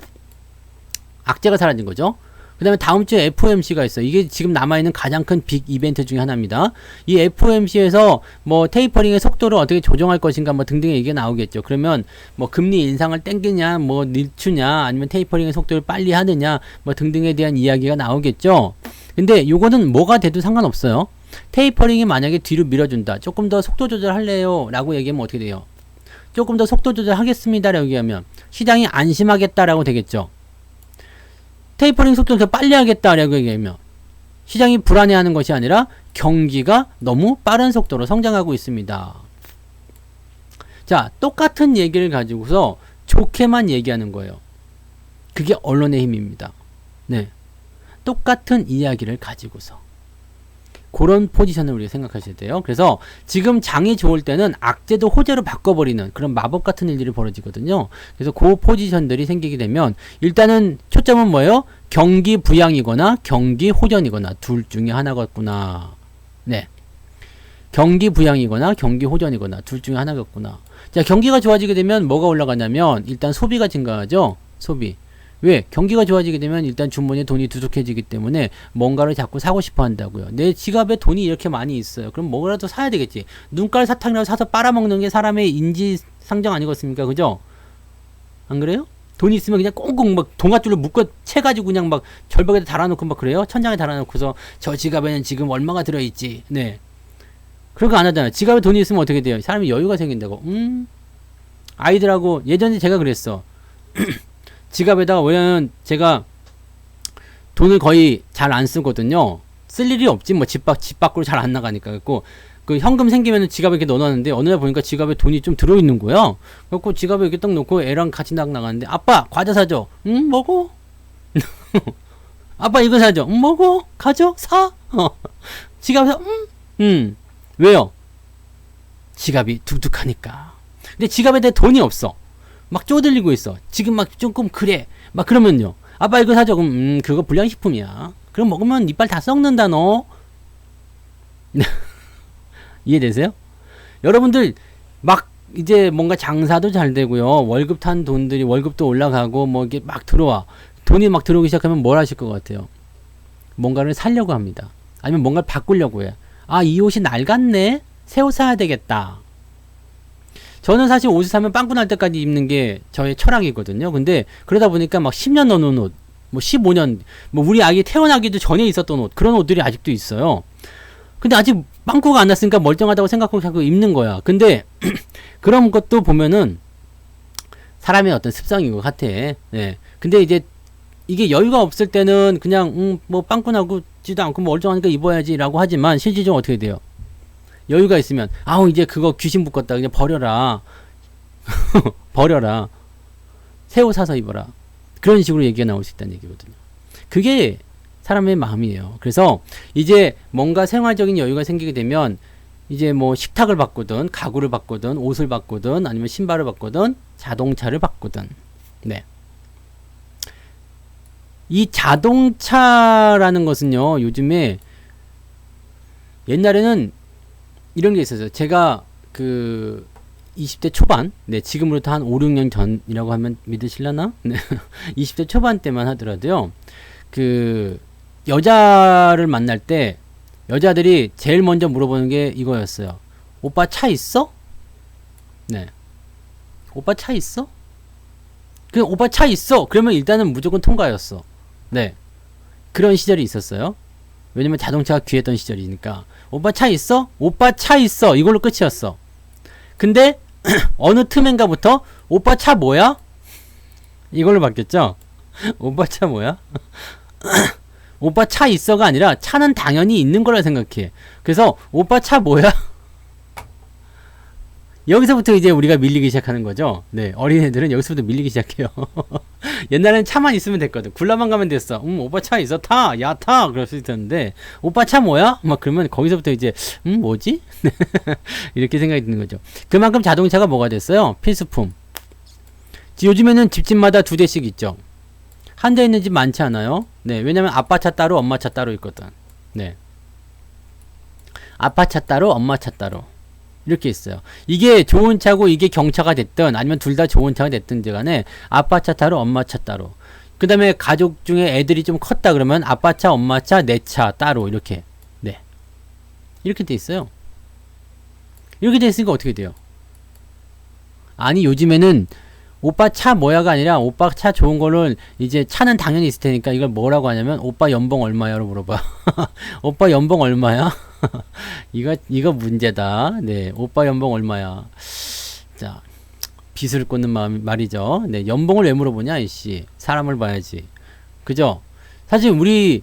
Speaker 1: 악재가 사라진 거죠. 그 다음에 다음 주에 FOMC가 있어요. 이게 지금 남아있는 가장 큰 빅 이벤트 중에 하나입니다. 이 FOMC에서 뭐 테이퍼링의 속도를 어떻게 조정할 것인가 뭐 등등의 얘기가 나오겠죠. 그러면 뭐 금리 인상을 땡기냐, 뭐 늦추냐, 아니면 테이퍼링의 속도를 빨리 하느냐, 뭐 등등에 대한 이야기가 나오겠죠. 근데 요거는 뭐가 돼도 상관없어요. 테이퍼링이 만약에 뒤로 밀어준다. 조금 더 속도 조절할래요? 라고 얘기하면 어떻게 돼요? 조금 더 속도 조절하겠습니다. 라고 얘기하면 시장이 안심하겠다라고 되겠죠. 테이퍼링 속도를 더 빨리 하겠다라고 얘기하면 시장이 불안해하는 것이 아니라 경기가 너무 빠른 속도로 성장하고 있습니다. 자, 똑같은 얘기를 가지고서 좋게만 얘기하는 거예요. 그게 언론의 힘입니다. 네. 똑같은 이야기를 가지고서 그런 포지션을 우리가 생각하셔야 돼요. 그래서 지금 장이 좋을 때는 악재도 호재로 바꿔버리는 그런 마법 같은 일들이 벌어지거든요. 그래서 그 포지션들이 생기게 되면 일단은 초점은 뭐예요? 경기 부양이거나 경기 호전이거나 둘 중에 하나겠구나. 네. 경기 부양이거나 경기 호전이거나 둘 중에 하나겠구나. 자, 경기가 좋아지게 되면 뭐가 올라가냐면 일단 소비가 증가하죠. 소비. 왜? 경기가 좋아지게 되면 일단 주머니에 돈이 두둑해지기 때문에 뭔가를 자꾸 사고 싶어 한다고요. 내 지갑에 돈이 이렇게 많이 있어요. 그럼 뭐라도 사야 되겠지. 눈깔 사탕이라도 사서 빨아먹는 게 사람의 인지상정 아니겠습니까? 그죠? 안 그래요? 돈이 있으면 그냥 꽁꽁 막 동아줄로 묶어 채가지고 그냥 막 절벽에 달아놓고 막 그래요? 천장에 달아놓고서 저 지갑에는 지금 얼마가 들어있지? 네. 그런 거 안 하잖아요. 지갑에 돈이 있으면 어떻게 돼요? 사람이 여유가 생긴다고. 아이들하고 예전에 제가 그랬어. 지갑에다가 왜냐면 제가 돈을 거의 잘 안 쓰거든요. 쓸 일이 없지 뭐 집 밖으로 잘 안 나가니까. 그래갖고 그 현금 생기면 지갑에 이렇게 넣어놨는데 어느 날 보니까 지갑에 돈이 좀 들어있는 거야. 그래갖고 지갑에 이렇게 딱 놓고 애랑 같이 나가는데 아빠 과자 사줘. 응 먹어. 아빠 이거 사줘. 응 먹어. 가져. 사. 지갑에서 왜요? 지갑이 둑둑하니까. 근데 지갑에 대해 돈이 없어. 막 쪼들리고 있어. 지금 막 조금 그래. 막 그러면요. 아빠 이거 사줘. 그럼 그거 불량식품이야. 그럼 먹으면 이빨 다 썩는다 너. 이해되세요? 여러분들 막 이제 뭔가 장사도 잘 되고요. 월급 탄 돈들이 월급도 올라가고 뭐 이게 막 들어와. 돈이 막 들어오기 시작하면 뭘 하실 것 같아요? 뭔가를 사려고 합니다. 아니면 뭔가를 바꾸려고 해. 아, 이 옷이 낡았네? 새 옷 사야 되겠다. 저는 사실 옷을 사면 빵꾸 날 때까지 입는 게 저의 철학이거든요. 근데 그러다 보니까 막 10년 넘은 옷, 뭐 15년, 뭐 우리 아기 태어나기도 전에 있었던 옷, 그런 옷들이 아직도 있어요. 근데 아직 빵꾸가 안 났으니까 멀쩡하다고 생각하고 자꾸 입는 거야. 근데 그런 것도 보면은 사람의 어떤 습성인 것 같아. 네. 근데 이제 이게 여유가 없을 때는 그냥 뭐 빵꾸 나고지도 않고 뭐 멀쩡하니까 입어야지라고 하지만 실질적으로 어떻게 돼요? 여유가 있으면 아우 이제 그거 귀신 붙었다 그냥 버려라. 버려라. 새 옷 사서 입어라. 그런 식으로 얘기가 나올 수 있다는 얘기거든요. 그게 사람의 마음이에요. 그래서 이제 뭔가 생활적인 여유가 생기게 되면 이제 뭐 식탁을 바꾸든 가구를 바꾸든 옷을 바꾸든 아니면 신발을 바꾸든 자동차를 바꾸든. 네. 이 자동차라는 것은요, 요즘에 옛날에는 이런 게 있었어요. 제가 그 20대 초반, 네, 지금으로부터 한 5, 6년 전이라고 하면 믿으실라나? 네. 20대 초반 때만 하더라도요, 그 여자를 만날 때 여자들이 제일 먼저 물어보는 게 이거였어요. 오빠 차 있어? 네. 오빠 차 있어? 그 오빠 차 있어. 그러면 일단은 무조건 통과였어. 네. 그런 시절이 있었어요. 왜냐면 자동차가 귀했던 시절이니까. 오빠 차 있어? 오빠 차 있어. 이걸로 끝이었어. 근데 어느 틈엔가부터 오빠 차 뭐야? 이걸로 바뀌었죠? 오빠 차 뭐야? 오빠 차 있어가 아니라 차는 당연히 있는 거라 생각해. 그래서 오빠 차 뭐야? 여기서부터 이제 우리가 밀리기 시작하는 거죠. 네, 어린애들은 여기서부터 밀리기 시작해요. 옛날에는 차만 있으면 됐거든. 굴라만 가면 됐어. 오빠 차 있어? 타! 야, 타! 그럴 수 있었는데, 오빠 차 뭐야? 막 그러면 거기서부터 이제, 뭐지? 이렇게 생각이 드는 거죠. 그만큼 자동차가 뭐가 됐어요? 필수품. 요즘에는 집집마다 2대씩 있죠. 한 대 있는 집 많지 않아요? 네, 왜냐면 아빠 차 따로, 엄마 차 따로 있거든. 네. 아빠 차 따로, 엄마 차 따로. 이렇게 있어요. 이게 좋은 차고 이게 경차가 됐든 아니면 둘 다 좋은 차가 됐든 간에 아빠 차 따로 엄마 차 따로. 그 다음에 가족 중에 애들이 좀 컸다 그러면 아빠 차 엄마 차 내 차 따로 이렇게. 네. 이렇게 돼 있어요. 이렇게 돼 있으니까 어떻게 돼요? 아니 요즘에는 오빠 차 뭐야가 아니라 오빠 차 좋은 거를 이제 차는 당연히 있을 테니까 이걸 뭐라고 하냐면 오빠 연봉 얼마야로 물어봐. 오빠 연봉 얼마야? 이거 문제다. 네, 오빠 연봉 얼마야? 자, 빗을 꽂는 말이죠. 네, 연봉을 왜 물어보냐, 이씨. 사람을 봐야지. 그죠? 사실 우리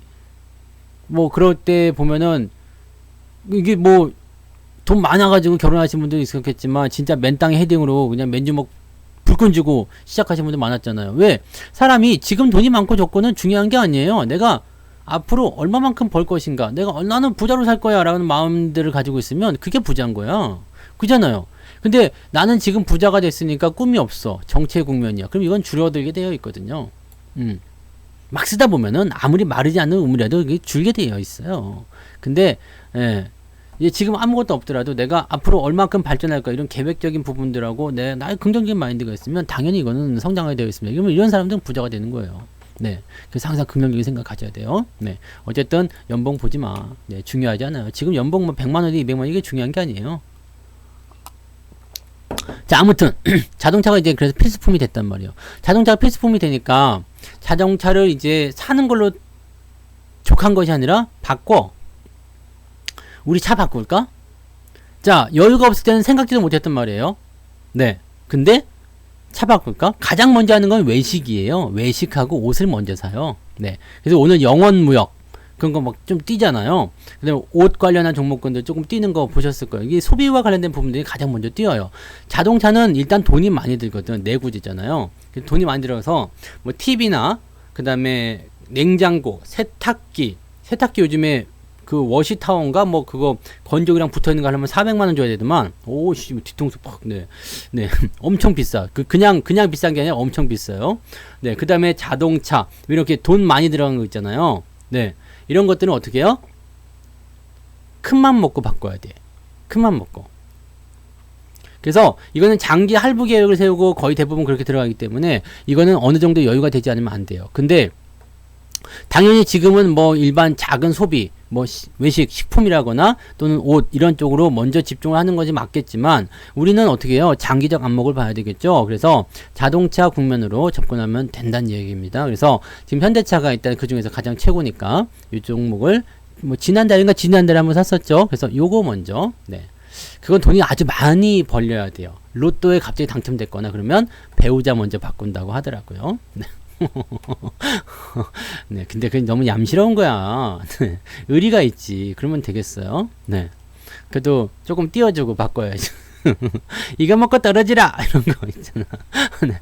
Speaker 1: 뭐 그럴 때 보면은 이게 뭐 돈 많아가지고 결혼하신 분도 있었겠지만 진짜 맨땅에 헤딩으로 그냥 맨주먹 불끈 주고 시작하신 분들 많았잖아요. 왜? 사람이 지금 돈이 많고 적고는 중요한 게 아니에요. 내가 앞으로 얼마만큼 벌 것인가, 나는 부자로 살 거야 라는 마음들을 가지고 있으면 그게 부자인 거야. 그잖아요. 근데 나는 지금 부자가 됐으니까 꿈이 없어, 정체 국면이야. 그럼 이건 줄어들게 되어 있거든요. 막 쓰다 보면은 아무리 마르지 않는 우물이라도 이게 줄게 되어 있어요. 근데 지금 아무것도 없더라도 내가 앞으로 얼만큼 발전할까, 이런 계획적인 부분들하고 나의 긍정적인 마인드가 있으면 당연히 이거는 성장하게 되어 있습니다. 그러면 이런 사람들은 부자가 되는 거예요. 네. 그래서 항상 긍정적인 생각 가져야 돼요. 네. 어쨌든 연봉 보지 마. 네. 중요하지 않아요. 지금 연봉 뭐 100만 원이 200만 원 이게 중요한 게 아니에요. 자, 아무튼 자동차가 이제 그래서 필수품이 됐단 말이에요. 자동차가 필수품이 되니까 자동차를 이제 사는 걸로 족한 것이 아니라 바꿔. 우리 차 바꿀까? 자, 여유가 없을 때는 생각지도 못했단 말이에요. 네. 근데 차 바꿀까? 가장 먼저 하는 건 외식이에요. 외식하고 옷을 먼저 사요. 네. 그래서 오늘 영원무역 그런 거 막 좀 뛰잖아요. 그다음에 옷 관련한 종목군들 조금 뛰는 거 보셨을 거예요. 이게 소비와 관련된 부분들이 가장 먼저 뛰어요. 자동차는 일단 돈이 많이 들거든. 내구재잖아요. 돈이 많이 들어서 뭐 TV나 그다음에 냉장고, 세탁기 요즘에 그 워시타워인가 뭐 그거 건조기랑 붙어있는 거 하려면 400만 원 줘야 되더만. 오씨, 뒤통수 팍. 네. 엄청 비싸. 그냥 비싼 게 아니라 엄청 비싸요. 네. 그다음에 자동차 이렇게 돈 많이 들어간 거 있잖아요. 네. 이런 것들은 어떻게 해요? 큰맘 먹고 바꿔야 돼. 큰맘 먹고. 그래서 이거는 장기 할부 계획을 세우고 거의 대부분 그렇게 들어가기 때문에 이거는 어느 정도 여유가 되지 않으면 안 돼요. 근데 당연히 지금은 뭐 일반 작은 소비, 뭐 외식, 식품이라거나 또는 옷 이런 쪽으로 먼저 집중을 하는 것이 맞겠지만 우리는 어떻게 해요? 장기적 안목을 봐야 되겠죠. 그래서 자동차 국면으로 접근하면 된다는 얘기입니다. 그래서 지금 현대차가 일단 그 중에서 가장 최고니까 이 종목을 뭐 지난달에 한번 샀었죠. 그래서 요거 먼저, 네. 그건 돈이 아주 많이 벌려야 돼요. 로또에 갑자기 당첨됐거나 그러면 배우자 먼저 바꾼다고 하더라고요. 네. 네, 근데 그게 너무 얌시러운 거야. 의리가 있지. 그러면 되겠어요. 네. 그래도 조금 띄워주고 바꿔야지. 이거 먹고 떨어지라! 이런 거 있잖아. 네.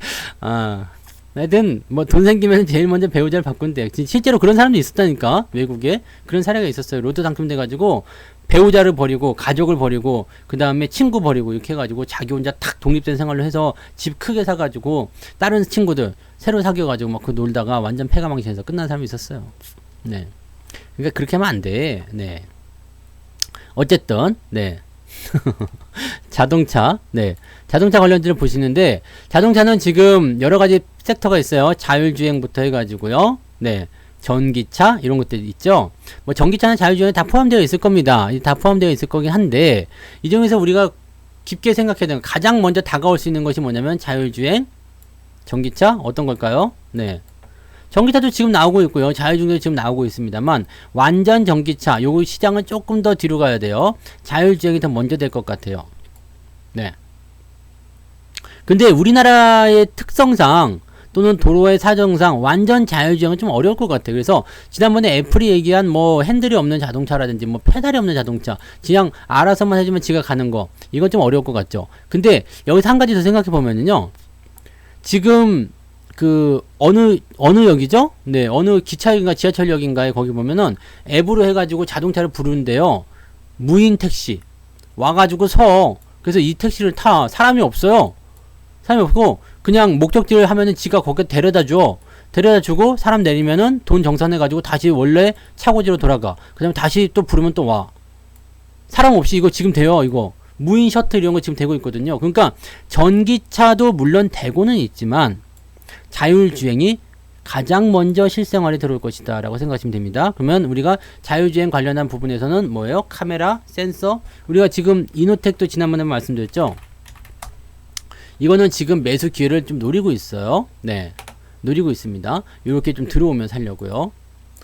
Speaker 1: 하여튼, 뭐, 돈 생기면 제일 먼저 배우자를 바꾼대. 실제로 그런 사람도 있었다니까. 외국에. 그런 사례가 있었어요. 로또 당첨돼가지고, 배우자를 버리고, 가족을 버리고, 그 다음에 친구 버리고, 이렇게 해가지고, 자기 혼자 탁 독립된 생활로 해서 집 크게 사가지고, 다른 친구들, 새로 사귀어가지고, 막 그 놀다가 완전 패가망신해서 끝난 사람이 있었어요. 네. 그러니까 그렇게 하면 안 돼. 네. 어쨌든, 네. 자동차, 네. 자동차 관련들을 보시는데, 자동차는 지금 여러 가지 섹터가 있어요. 자율주행부터 해가지고요. 네. 전기차 이런 것들 있죠. 뭐 전기차는 자율주행에 다 포함되어 있을 겁니다. 다 포함되어 있을 거긴 한데 이 중에서 우리가 깊게 생각해야 되는 가장 먼저 다가올 수 있는 것이 뭐냐면 자율주행 전기차 어떤 걸까요? 네. 전기차도 지금 나오고 있고요. 자율주행도 지금 나오고 있습니다만 완전 전기차 요거 시장은 조금 더 뒤로 가야 돼요. 자율주행이 더 먼저 될 것 같아요. 네. 근데 우리나라의 특성상 또는 도로의 사정상 완전 자율주행은 좀 어려울 것 같아요. 그래서 지난번에 애플이 얘기한 뭐 핸들이 없는 자동차라든지 뭐 페달이 없는 자동차 그냥 알아서만 해주면 지가 가는 거 이건 좀 어려울 것 같죠. 근데 여기서 한 가지 더 생각해 보면은요. 지금 그 어느 역이죠? 네, 어느 기차역인가 지하철역인가에 거기 보면은 앱으로 해가지고 자동차를 부르는데요. 무인 택시 와가지고 서 그래서 이 택시를 타 사람이 없어요. 사람이 없고 그냥 목적지를 하면은 지가 거기 데려다 줘. 데려다 주고 사람 내리면은 돈 정산해 가지고 다시 원래 차고지로 돌아가. 그다음에 다시 또 부르면 또 와. 사람 없이 이거 지금 돼요. 이거 무인 셔틀 이런 거 지금 되고 있거든요. 그러니까 전기차도 물론 되고는 있지만 자율주행이 가장 먼저 실생활에 들어올 것이다 라고 생각하시면 됩니다. 그러면 우리가 자율주행 관련한 부분에서는 뭐예요? 카메라, 센서. 우리가 지금 이노텍도 지난번에 말씀드렸죠. 이거는 지금 매수 기회를 좀 노리고 있어요. 네. 노리고 있습니다. 이렇게 좀 들어오면 살려고요.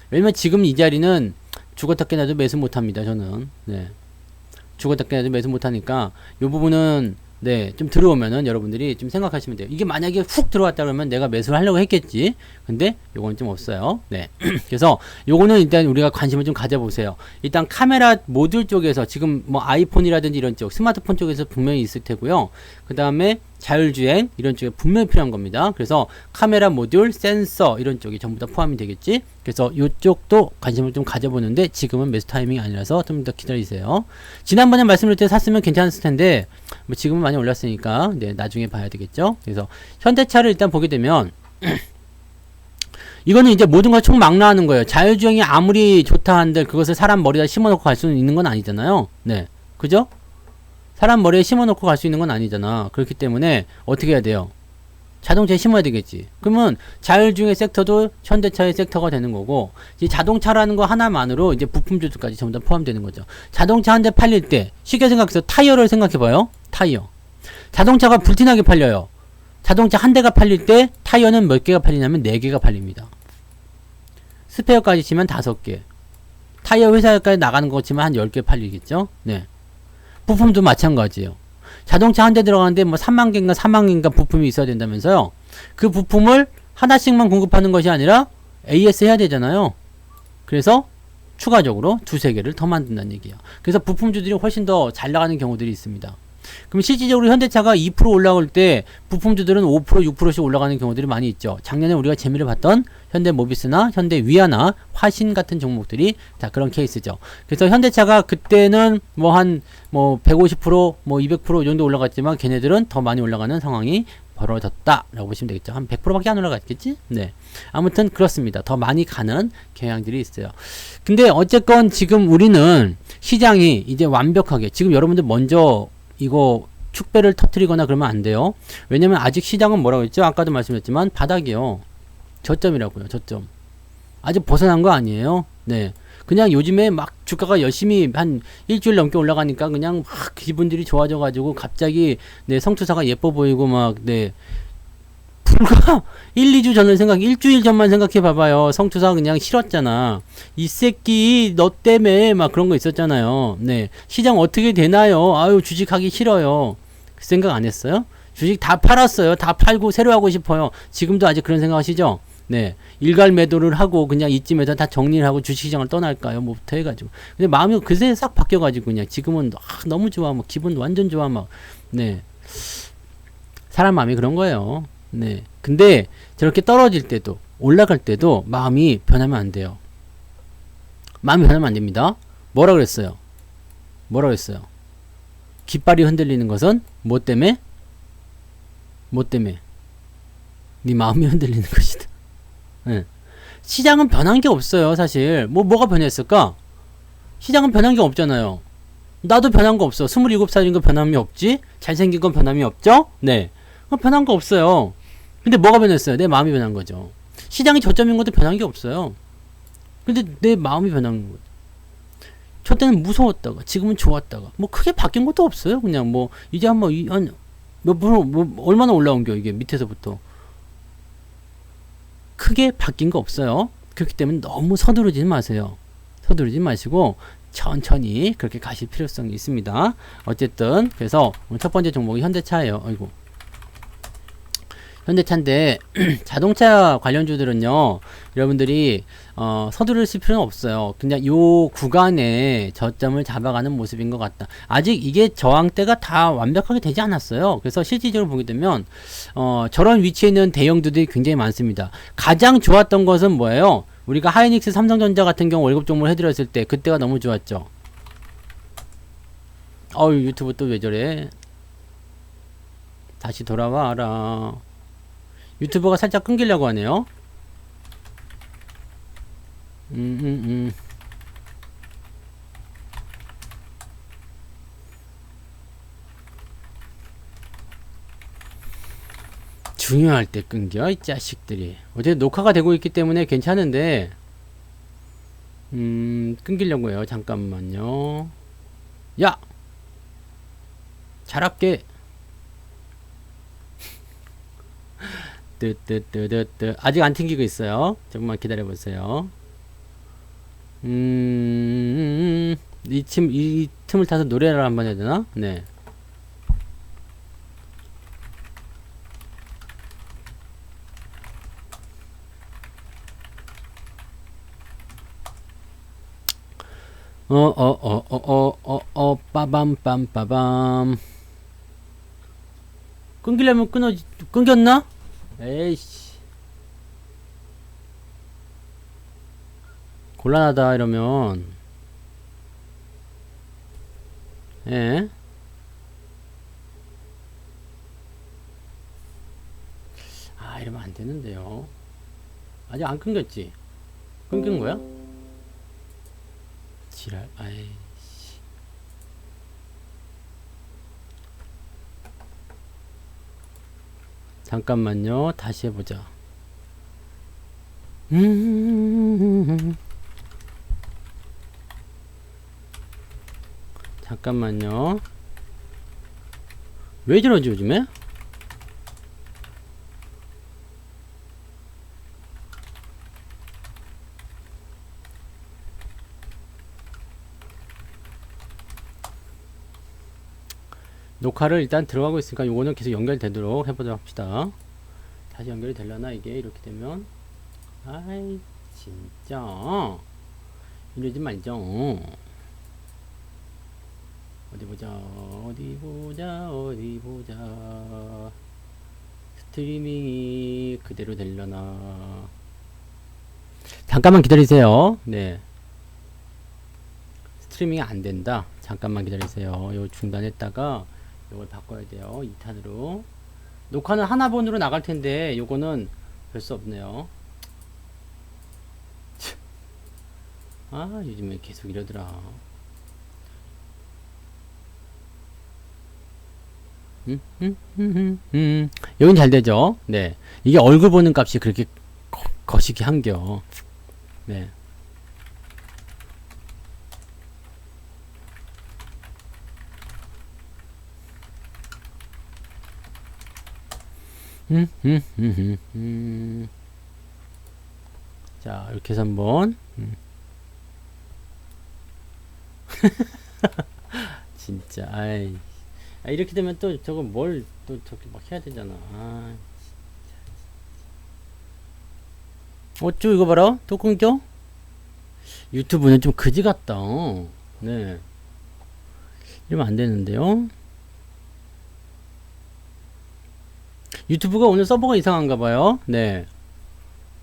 Speaker 1: 왜냐면 지금 이 자리는 죽었다 깨나도 매수 못합니다. 저는. 네. 죽었다 깨나도 매수 못하니까 이 부분은 네, 좀 들어오면은 여러분들이 좀 생각하시면 돼요. 이게 만약에 훅 들어왔다 그러면 내가 매수를 하려고 했겠지. 근데 요거는 좀 없어요. 네. 그래서 요거는 일단 우리가 관심을 좀 가져보세요. 일단 카메라 모듈 쪽에서 지금 뭐 아이폰이라든지 이런 쪽, 스마트폰 쪽에서 분명히 있을 테고요. 그 다음에 자율주행 이런 쪽에 분명히 필요한 겁니다. 그래서 카메라 모듈, 센서 이런 쪽이 전부 다 포함이 되겠지. 그래서 이쪽도 관심을 좀 가져보는데 지금은 매수 타이밍이 아니라서 좀 더 기다리세요. 지난번에 말씀드릴 때 샀으면 괜찮았을 텐데 뭐 지금은 많이 올랐으니까 네, 나중에 봐야 되겠죠. 그래서 현대차를 일단 보게 되면 이거는 이제 모든 걸 총망라하는 거예요. 자율주행이 아무리 좋다 한들 그것을 사람 머리에다 심어놓고 갈 수는 있는 건 아니잖아요. 네, 그죠? 사람 머리에 심어놓고 갈 수 있는 건 아니잖아. 그렇기 때문에 어떻게 해야 돼요? 자동차에 심어야 되겠지. 그러면 자율주행의 섹터도 현대차의 섹터가 되는 거고, 이 자동차라는 거 하나만으로 이제 부품주들까지 전부 다 포함되는 거죠. 자동차 한 대 팔릴 때 쉽게 생각해서 타이어를 생각해봐요. 타이어. 자동차가 불티나게 팔려요. 자동차 한 대가 팔릴 때 타이어는 몇 개가 팔리냐면 4개가 팔립니다. 스페어까지 치면 5개. 타이어 회사까지 나가는 거 치면 한 10개 팔리겠죠? 네. 부품도 마찬가지예요. 자동차 한 대 들어가는데 뭐 3만 개인가 4만 개인가 부품이 있어야 된다면서요. 그 부품을 하나씩만 공급하는 것이 아니라 AS 해야 되잖아요. 그래서 추가적으로 2-3개를 더 만든다는 얘기예요. 그래서 부품주들이 훨씬 더 잘 나가는 경우들이 있습니다. 그럼 실질적으로 현대차가 2% 올라올 때 부품주들은 5%, 6%씩 올라가는 경우들이 많이 있죠. 작년에 우리가 재미를 봤던 현대모비스나 현대위아나 화신 같은 종목들이 자 그런 케이스죠. 그래서 현대차가 그때는 뭐 한 150%, 200% 정도 올라갔지만 걔네들은 더 많이 올라가는 상황이 벌어졌다라고 보시면 되겠죠. 한 100%밖에 안 올라갔겠지? 네. 아무튼 그렇습니다. 더 많이 가는 경향들이 있어요. 근데 어쨌건 지금 우리는 시장이 이제 완벽하게 지금 여러분들 먼저 이거 축배를 터트리거나 그러면 안 돼요. 왜냐면 아직 시장은 뭐라고 했죠? 아까도 말씀드렸지만 바닥이요. 저점이라고요. 저점. 아직 벗어난 거 아니에요. 네. 그냥 요즘에 막 주가가 열심히 한 일주일 넘게 올라가니까 그냥 막 기분들이 좋아져가지고 갑자기 네, 성투사가 예뻐 보이고 막 네. 불과 1, 2주 전을 일주일 전만 생각해 봐봐요. 성투사 그냥 싫었잖아. 이 새끼 너 때문에 막 그런 거 있었잖아요. 네. 시장 어떻게 되나요? 아유, 주식하기 싫어요. 그 생각 안 했어요? 주식 다 팔았어요. 다 팔고 새로 하고 싶어요. 지금도 아직 그런 생각 하시죠? 네. 일괄 매도를 하고 그냥 이쯤에서 다 정리를 하고 주식시장을 떠날까요? 뭐부터 해가지고. 근데 마음이 그새 싹 바뀌어가지고 그냥 지금은 너무 좋아. 뭐 기분 완전 좋아. 막. 네. 사람 마음이 그런 거예요. 네. 근데 저렇게 떨어질 때도 올라갈 때도 마음이 변하면 안 돼요. 마음이 변하면 안 됩니다. 뭐라 그랬어요? 뭐라 그랬어요? 깃발이 흔들리는 것은 뭐 때문에? 뭐 때문에? 네 마음이 흔들리는 것이다. 네. 시장은 변한 게 없어요, 사실. 뭐가 변했을까? 시장은 변한 게 없잖아요. 나도 변한 거 없어. 27살인 거 변함이 없지? 잘생긴 건 변함이 없죠? 네. 변한 거 없어요. 근데 뭐가 변했어요? 내 마음이 변한 거죠. 시장이 저점인 것도 변한 게 없어요. 근데 내 마음이 변한 거죠. 저 때는 무서웠다가 지금은 좋았다가 뭐 크게 바뀐 것도 없어요. 그냥 뭐 이제 한 몇 프로 얼마나 올라온 겨 이게 밑에서부터 크게 바뀐 거 없어요. 그렇기 때문에 너무 서두르지 마세요. 서두르지 마시고 천천히 그렇게 가실 필요성이 있습니다. 어쨌든 그래서 오늘 첫 번째 종목이 현대차예요. 아이고. 현대차인데 자동차 관련주들은요 여러분들이 서두르실 필요는 없어요. 그냥 요 구간에 저점을 잡아가는 모습인 것 같다. 아직 이게 저항대가 다 완벽하게 되지 않았어요. 그래서 실질적으로 보게 되면 저런 위치에 있는 대형주들이 굉장히 많습니다. 가장 좋았던 것은 뭐예요? 우리가 하이닉스, 삼성전자 같은 경우 월급 종목을 해드렸을 때 그때가 너무 좋았죠. 유튜브 또 왜 저래? 다시 돌아와라. 유튜버가 살짝 끊기려고 하네요. 중요할 때 끊겨, 이 자식들이. 어제 녹화가 되고 있기 때문에 괜찮은데, 끊기려고 해요. 잠깐만요. 야! 잘할게. 뜨뜨뜨뜨뜨 아직 안 튕기고 있어요. 조금만 기다려보세요. 이 틈을 타서 노래를 한번 해야 되나? 네. 빠밤 빰빠밤. 끊기려면 끊겼나? 에이씨. 곤란하다, 이러면. 예? 아, 이러면 안 되는데요. 아직 안 끊겼지? 끊긴 거야? 지랄, 아이. 잠깐만요. 다시 해보자. 잠깐만요. 왜 저러지 요즘에? 녹화를 일단 들어가고 있으니까 요거는 계속 연결되도록 해보도록 합시다. 다시 연결이 되려나 이게 이렇게 되면. 아이 진짜 이러지 말죠. 어디 보자 어디 보자 어디 보자. 스트리밍이 그대로 되려나. 잠깐만 기다리세요. 네, 스트리밍이 안된다. 잠깐만 기다리세요. 요 중단했다가 요걸 바꿔야 돼요. 2탄으로. 녹화는 하나번으로 나갈 텐데 요거는 별 수 없네요. 아 요즘에 계속 이러더라. 여긴 잘 되죠. 네, 이게 얼굴 보는 값이 그렇게 거시기 한겨. 네. 자 이렇게 해서 한번 진짜 아이. 아, 이렇게 되면 또 저거 뭘 또 저렇게 막 해야 되잖아. 아, 어쭈 이거 봐라 또 끊겨. 유튜브는 좀 그지 같다. 네, 이러면 안 되는데요. 유튜브가 오늘 서버가 이상한가 봐요. 네,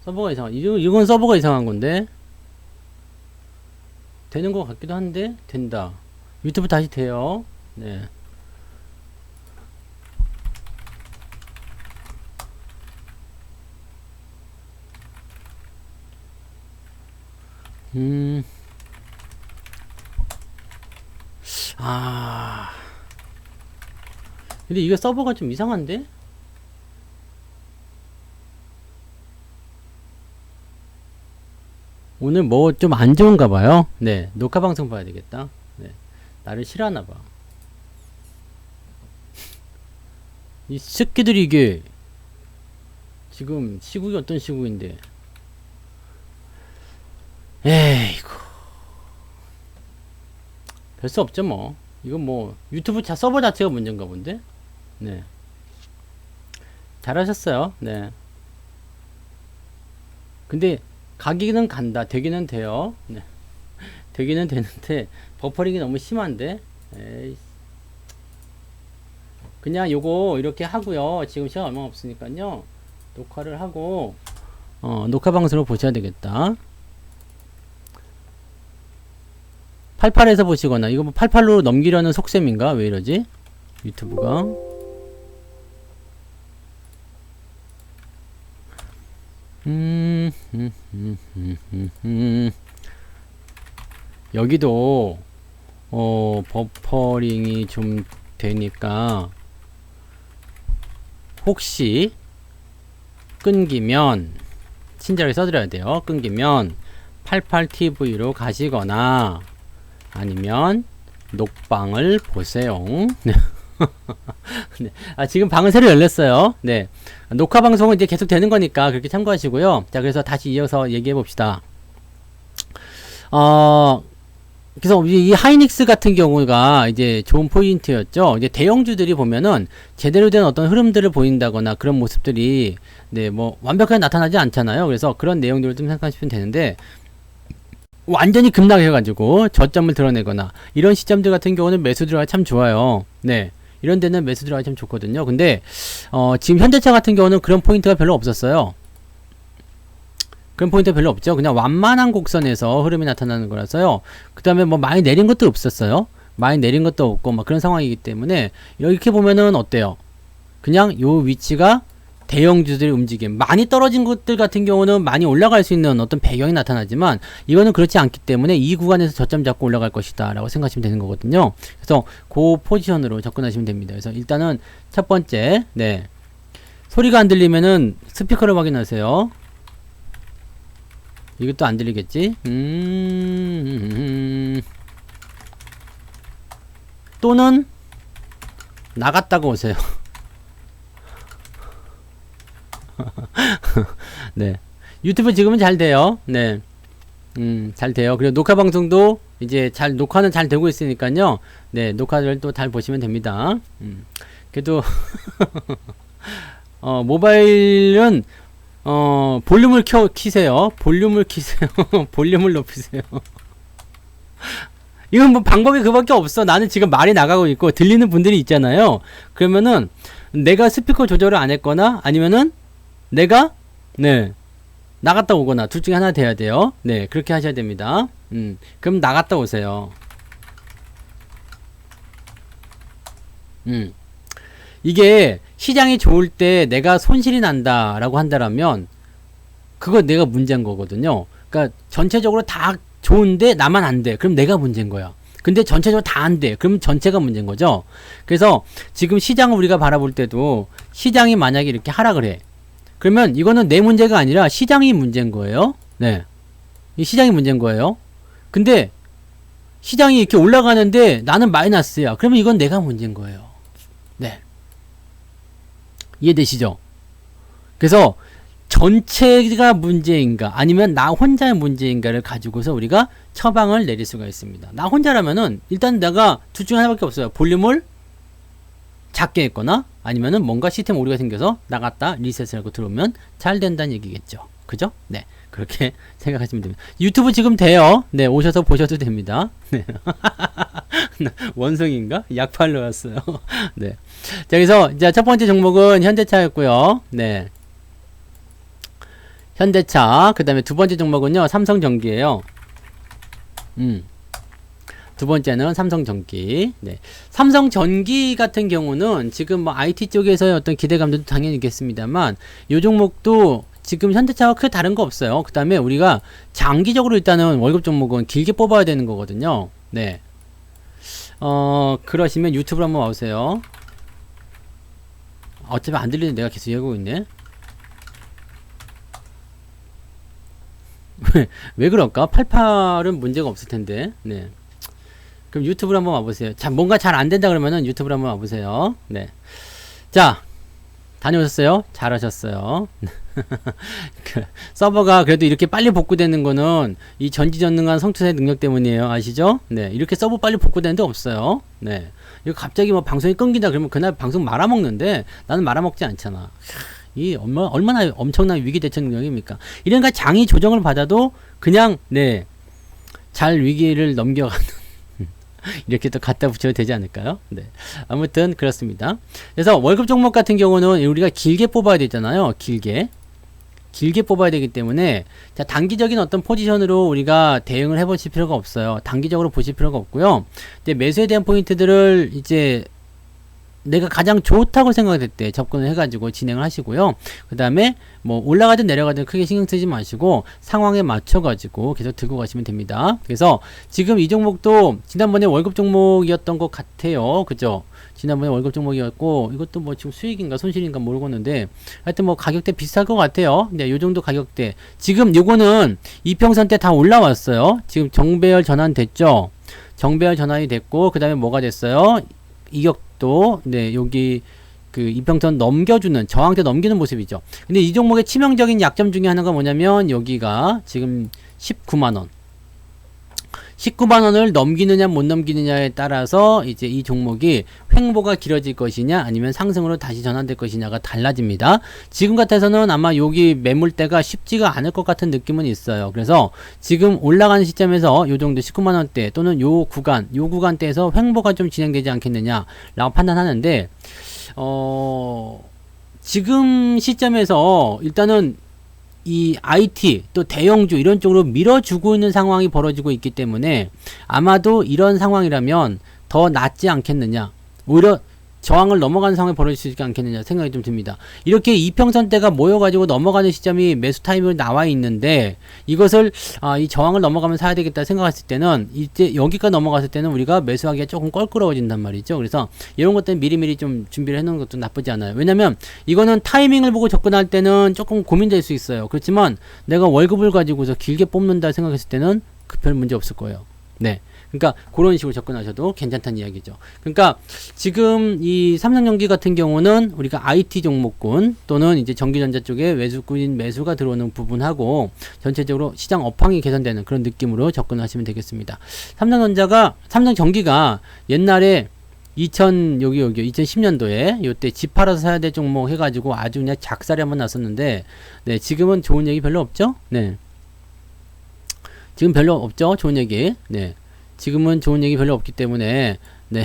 Speaker 1: 서버가 이건 서버가 이상한 건데 되는 것 같기도 한데. 된다. 유튜브 다시 돼요. 네. 아. 근데 이거 서버가 좀 이상한데? 오늘 뭐 좀 안 좋은가 봐요. 네, 녹화 방송 봐야 되겠다. 네, 나를 싫어하나 봐. 이 새끼들이 이게 지금 시국이 어떤 시국인데. 에이구. 별 수 없죠 뭐. 이건 뭐 유튜브 서버 자체가 문제인가 본데. 네, 잘하셨어요. 네. 근데 가기는 간다. 되기는 돼요. 네. 되기는 되는데 버퍼링이 너무 심한데. 에이. 그냥 요거 이렇게 하고요. 지금 시간 얼마 없으니까요. 녹화를 하고 녹화 방송으로 보셔야 되겠다. 88에서 보시거나. 이거 뭐 88로 넘기려는 속셈인가? 왜 이러지? 유튜브가. 여기도 버퍼링이 좀 되니까 혹시 끊기면 친절하게 써드려야 돼요. 끊기면 88tv로 가시거나 아니면 녹방을 보세요. 네. 아, 지금 방은 새로 열렸어요. 네. 녹화 방송은 이제 계속 되는 거니까 그렇게 참고하시고요. 자, 그래서 다시 이어서 얘기해 봅시다. 그래서 이 하이닉스 같은 경우가 이제 좋은 포인트였죠. 이제 대형주들이 보면은 제대로 된 어떤 흐름들을 보인다거나 그런 모습들이 네, 뭐 완벽하게 나타나지 않잖아요. 그래서 그런 내용들을 좀 생각하시면 되는데, 완전히 급락해가지고 저점을 드러내거나 이런 시점들 같은 경우는 매수 들어가 참 좋아요. 네, 이런 데는 매수 들어가기 참 좋거든요. 근데 지금 현대차 같은 경우는 그런 포인트가 별로 없었어요. 그런 포인트 별로 없죠. 그냥 완만한 곡선에서 흐름이 나타나는 거라서요. 그 다음에 뭐 많이 내린 것도 없었어요. 많이 내린 것도 없고 막 그런 상황이기 때문에 이렇게 보면은 어때요? 그냥 요 위치가 대형주들의 움직임, 많이 떨어진 것들 같은 경우는 많이 올라갈 수 있는 어떤 배경이 나타나지만 이거는 그렇지 않기 때문에 이 구간에서 저점 잡고 올라갈 것이다 라고 생각하시면 되는 거거든요. 그래서 그 포지션으로 접근하시면 됩니다. 그래서 일단은 첫 번째, 네, 소리가 안 들리면은 스피커를 확인하세요. 이것도 안 들리겠지? 또는 나갔다가 오세요. 네, 유튜브 지금은 잘 돼요. 네, 잘 돼요. 그리고 녹화 방송도 이제 녹화는 잘 되고 있으니까요. 네, 녹화를 또 잘 보시면 됩니다. 그래도 모바일은 볼륨을 키세요. 볼륨을 키세요. 볼륨을 높이세요. 이건 뭐 방법이 그밖에 없어. 나는 지금 말이 나가고 있고 들리는 분들이 있잖아요. 그러면은 내가 스피커 조절을 안 했거나 아니면은 내가 나갔다 오거나 둘 중에 하나 돼야 돼요. 네, 그렇게 하셔야 됩니다. 그럼 나갔다 오세요. 이게 시장이 좋을 때 내가 손실이 난다 라고 한다라면 그거 내가 문제인 거거든요. 그러니까 전체적으로 다 좋은데 나만 안 돼. 그럼 내가 문제인 거야. 근데 전체적으로 다 안 돼. 그럼 전체가 문제인 거죠. 그래서 지금 시장을 우리가 바라볼 때도 시장이 만약에 이렇게 하락을 해. 그러면 이거는 내 문제가 아니라 시장이 문제인 거예요. 네, 이 시장이 문제인 거예요. 근데 시장이 이렇게 올라가는데 나는 마이너스야. 그러면 이건 내가 문제인 거예요. 네, 이해되시죠? 그래서 전체가 문제인가 아니면 나 혼자의 문제인가를 가지고서 우리가 처방을 내릴 수가 있습니다. 나 혼자라면은 일단 내가 둘 중에 하나밖에 없어요. 볼륨을 작게 했거나 아니면은 뭔가 시스템 오류가 생겨서 나갔다 리셋을 하고 들어오면 잘 된다는 얘기겠죠. 그죠? 네, 그렇게 생각하시면 됩니다. 유튜브 지금 돼요. 네, 오셔서 보셔도 됩니다. 네. 원숭인가? 약팔로 왔어요. 네. 자, 그래서 이제 첫 번째 종목은 현대차였고요. 네, 현대차. 그 다음에 두 번째 종목은요, 삼성전기예요. 두 번째는 삼성전기. 네. 삼성전기 같은 경우는 지금 뭐 IT 쪽에서의 어떤 기대감도 당연히 있겠습니다만 이 종목도 지금 현대차와 크게 다른 거 없어요. 그 다음에 우리가 장기적으로 일단은 월급 종목은 길게 뽑아야 되는 거거든요. 네. 그러시면 유튜브로 한번 와보세요. 어차피 안 들리는 내가 계속 얘기하고 있네. 왜 그럴까? 88은 문제가 없을 텐데. 네. 그럼 유튜브로 한번 와보세요. 자, 뭔가 잘 안 된다 그러면은 유튜브로 한번 와보세요. 네. 자, 다녀오셨어요? 잘하셨어요. 서버가 그래도 이렇게 빨리 복구되는 거는 이 전지전능한 성투사의 능력 때문이에요. 아시죠? 네. 이렇게 서버 빨리 복구되는 데 없어요. 네. 이거 갑자기 뭐 방송이 끊긴다 그러면 그날 방송 말아먹는데 나는 말아먹지 않잖아. 이 얼마나 엄청난 위기 대처 능력입니까? 이런가 장이 조정을 받아도 그냥 네, 잘 위기를 넘겨가는 이렇게 또 갖다 붙여도 되지 않을까요? 네, 아무튼 그렇습니다. 그래서 월급 종목 같은 경우는 우리가 길게 뽑아야 되잖아요. 길게 뽑아야 되기 때문에 자, 단기적인 어떤 포지션으로 우리가 대응을 해보실 필요가 없어요. 단기적으로 보실 필요가 없고요. 이제 매수에 대한 포인트들을 이제 내가 가장 좋다고 생각될 때 접근을 해가지고 진행을 하시고요. 그 다음에 뭐 올라가든 내려가든 크게 신경 쓰지 마시고 상황에 맞춰가지고 계속 들고 가시면 됩니다. 그래서 지금 이 종목도 지난번에 월급 종목이었던 것 같아요. 그죠? 지난번에 월급 종목이었고 이것도 뭐 지금 수익인가 손실인가 모르겠는데 하여튼 뭐 가격대 비슷할 것 같아요. 근데 요 정도 가격대 지금 요거는 이평선 때 다 올라왔어요. 지금 정배열 전환됐죠? 정배열 전환이 됐고 그 다음에 뭐가 됐어요? 이격도 네, 여기 그 이평선 넘겨주는 저항대 넘기는 모습이죠. 근데 이 종목의 치명적인 약점 중에 하나가 뭐냐면 여기가 지금 19만원 19만 원을 넘기느냐 못 넘기느냐에 따라서 이제 이 종목이 횡보가 길어질 것이냐 아니면 상승으로 다시 전환될 것이냐가 달라집니다. 지금 같아서는 아마 여기 매물대가 쉽지가 않을 것 같은 느낌은 있어요. 그래서 지금 올라가는 시점에서 요 정도 19만 원대 또는 요 구간대에서 횡보가 좀 진행되지 않겠느냐라고 판단하는데 지금 시점에서 일단은 이 IT 또 대형주 이런 쪽으로 밀어주고 있는 상황이 벌어지고 있기 때문에 아마도 이런 상황이라면 더 낫지 않겠느냐, 오히려 저항을 넘어가는 상황이 벌어질 수 있지 않겠느냐 생각이 좀 듭니다. 이렇게 이평선대가 모여가지고 넘어가는 시점이 매수 타임으로 나와 있는데 이것을 이 저항을 넘어가면 사야 되겠다 생각했을 때는 이제 여기까지 넘어갔을 때는 우리가 매수하기가 조금 껄끄러워진단 말이죠. 그래서 이런 것들은 미리미리 좀 준비를 해놓은 것도 나쁘지 않아요. 왜냐면 이거는 타이밍을 보고 접근할 때는 조금 고민될 수 있어요. 그렇지만 내가 월급을 가지고서 길게 뽑는다 생각했을 때는 별 문제 없을 거예요. 네. 그러니까 그런 식으로 접근하셔도 괜찮다는 이야기죠. 그러니까 지금 이 삼성전기 같은 경우는 우리가 IT 종목군 또는 이제 전기전자 쪽에 외수꾼인 매수가 들어오는 부분하고 전체적으로 시장 업황이 개선되는 그런 느낌으로 접근하시면 되겠습니다. 삼성전기가 옛날에 2010년도에 요때 집 팔아서 사야 될 종목 해가지고 아주 그냥 작살이 한번 났었는데, 네, 지금은 좋은 얘기 별로 없죠? 네. 지금 별로 없죠? 좋은 얘기. 네. 지금은 좋은 얘기 별로 없기 때문에, 네.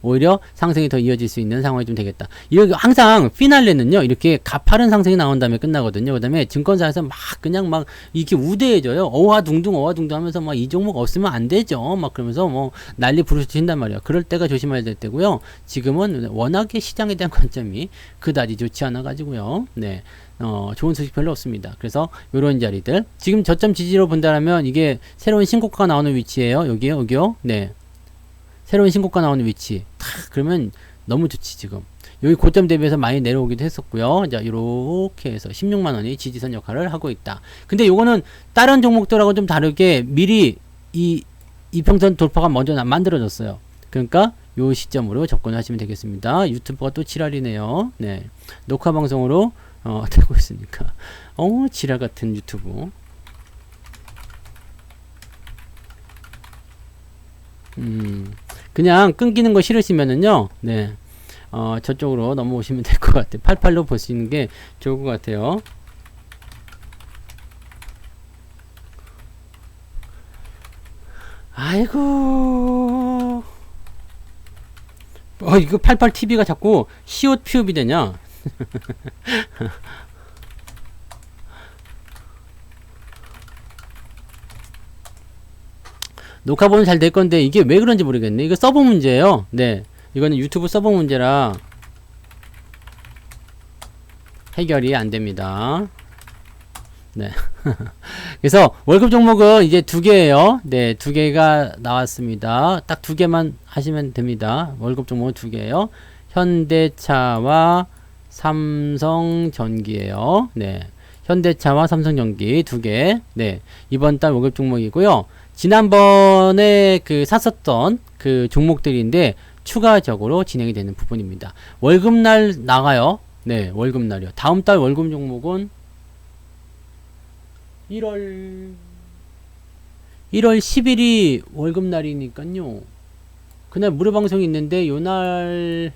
Speaker 1: 오히려 상승이 더 이어질 수 있는 상황이 좀 되겠다. 이렇게 항상 피날레는요, 이렇게 가파른 상승이 나온 다음에 끝나거든요. 그 다음에 증권사에서 그냥 이렇게 우대해줘요. 어화둥둥 하면서 이 종목 없으면 안 되죠. 그러면서 난리 부르신단 말이에요. 그럴 때가 조심해야 될 때고요. 지금은 워낙에 시장에 대한 관점이 그다지 좋지 않아가지고요. 네. 좋은 소식 별로 없습니다. 그래서 요런 자리들. 지금 저점 지지로 본다면 이게 새로운 신고가가 나오는 위치예요. 여기요. 네. 새로운 신고가 나오는 위치. 그러면 너무 좋지, 지금. 여기 고점 대비해서 많이 내려오기도 했었고요. 자, 요렇게 해서 16만원이 지지선 역할을 하고 있다. 근데 요거는 다른 종목들하고 좀 다르게 미리 이평선 돌파가 먼저 만들어졌어요. 그러니까 요 시점으로 접근하시면 되겠습니다. 유튜브가 또 지랄이네요. 네. 녹화 방송으로 되고 있으니까. 지랄 같은 유튜브. 그냥 끊기는 거 싫으시면은요, 네, 저쪽으로 넘어오시면 될 것 같아요. 88로 보시는 게 좋을 것 같아요. 아이고, 이거 88TV가 자꾸 시옷 피업이 되냐? 녹화 보면 잘 될 건데 이게 왜 그런지 모르겠네. 이거 서버 문제예요. 네, 이거는 유튜브 서버 문제라 해결이 안 됩니다. 네. 그래서 월급 종목은 이제 2개예요. 네, 2개가 나왔습니다. 딱 2개만 하시면 됩니다. 월급 종목은 2개예요. 현대차와 삼성전기예요. 네, 현대차와 삼성전기 2개. 네, 이번 달 월급 종목이고요. 지난번에 샀었던 종목들인데 추가적으로 진행이 되는 부분입니다. 월급날 나가요. 네, 월급날이요. 다음 달 월급 종목은 1월 10일이 월급날이니까요. 그날 무료 방송이 있는데 요날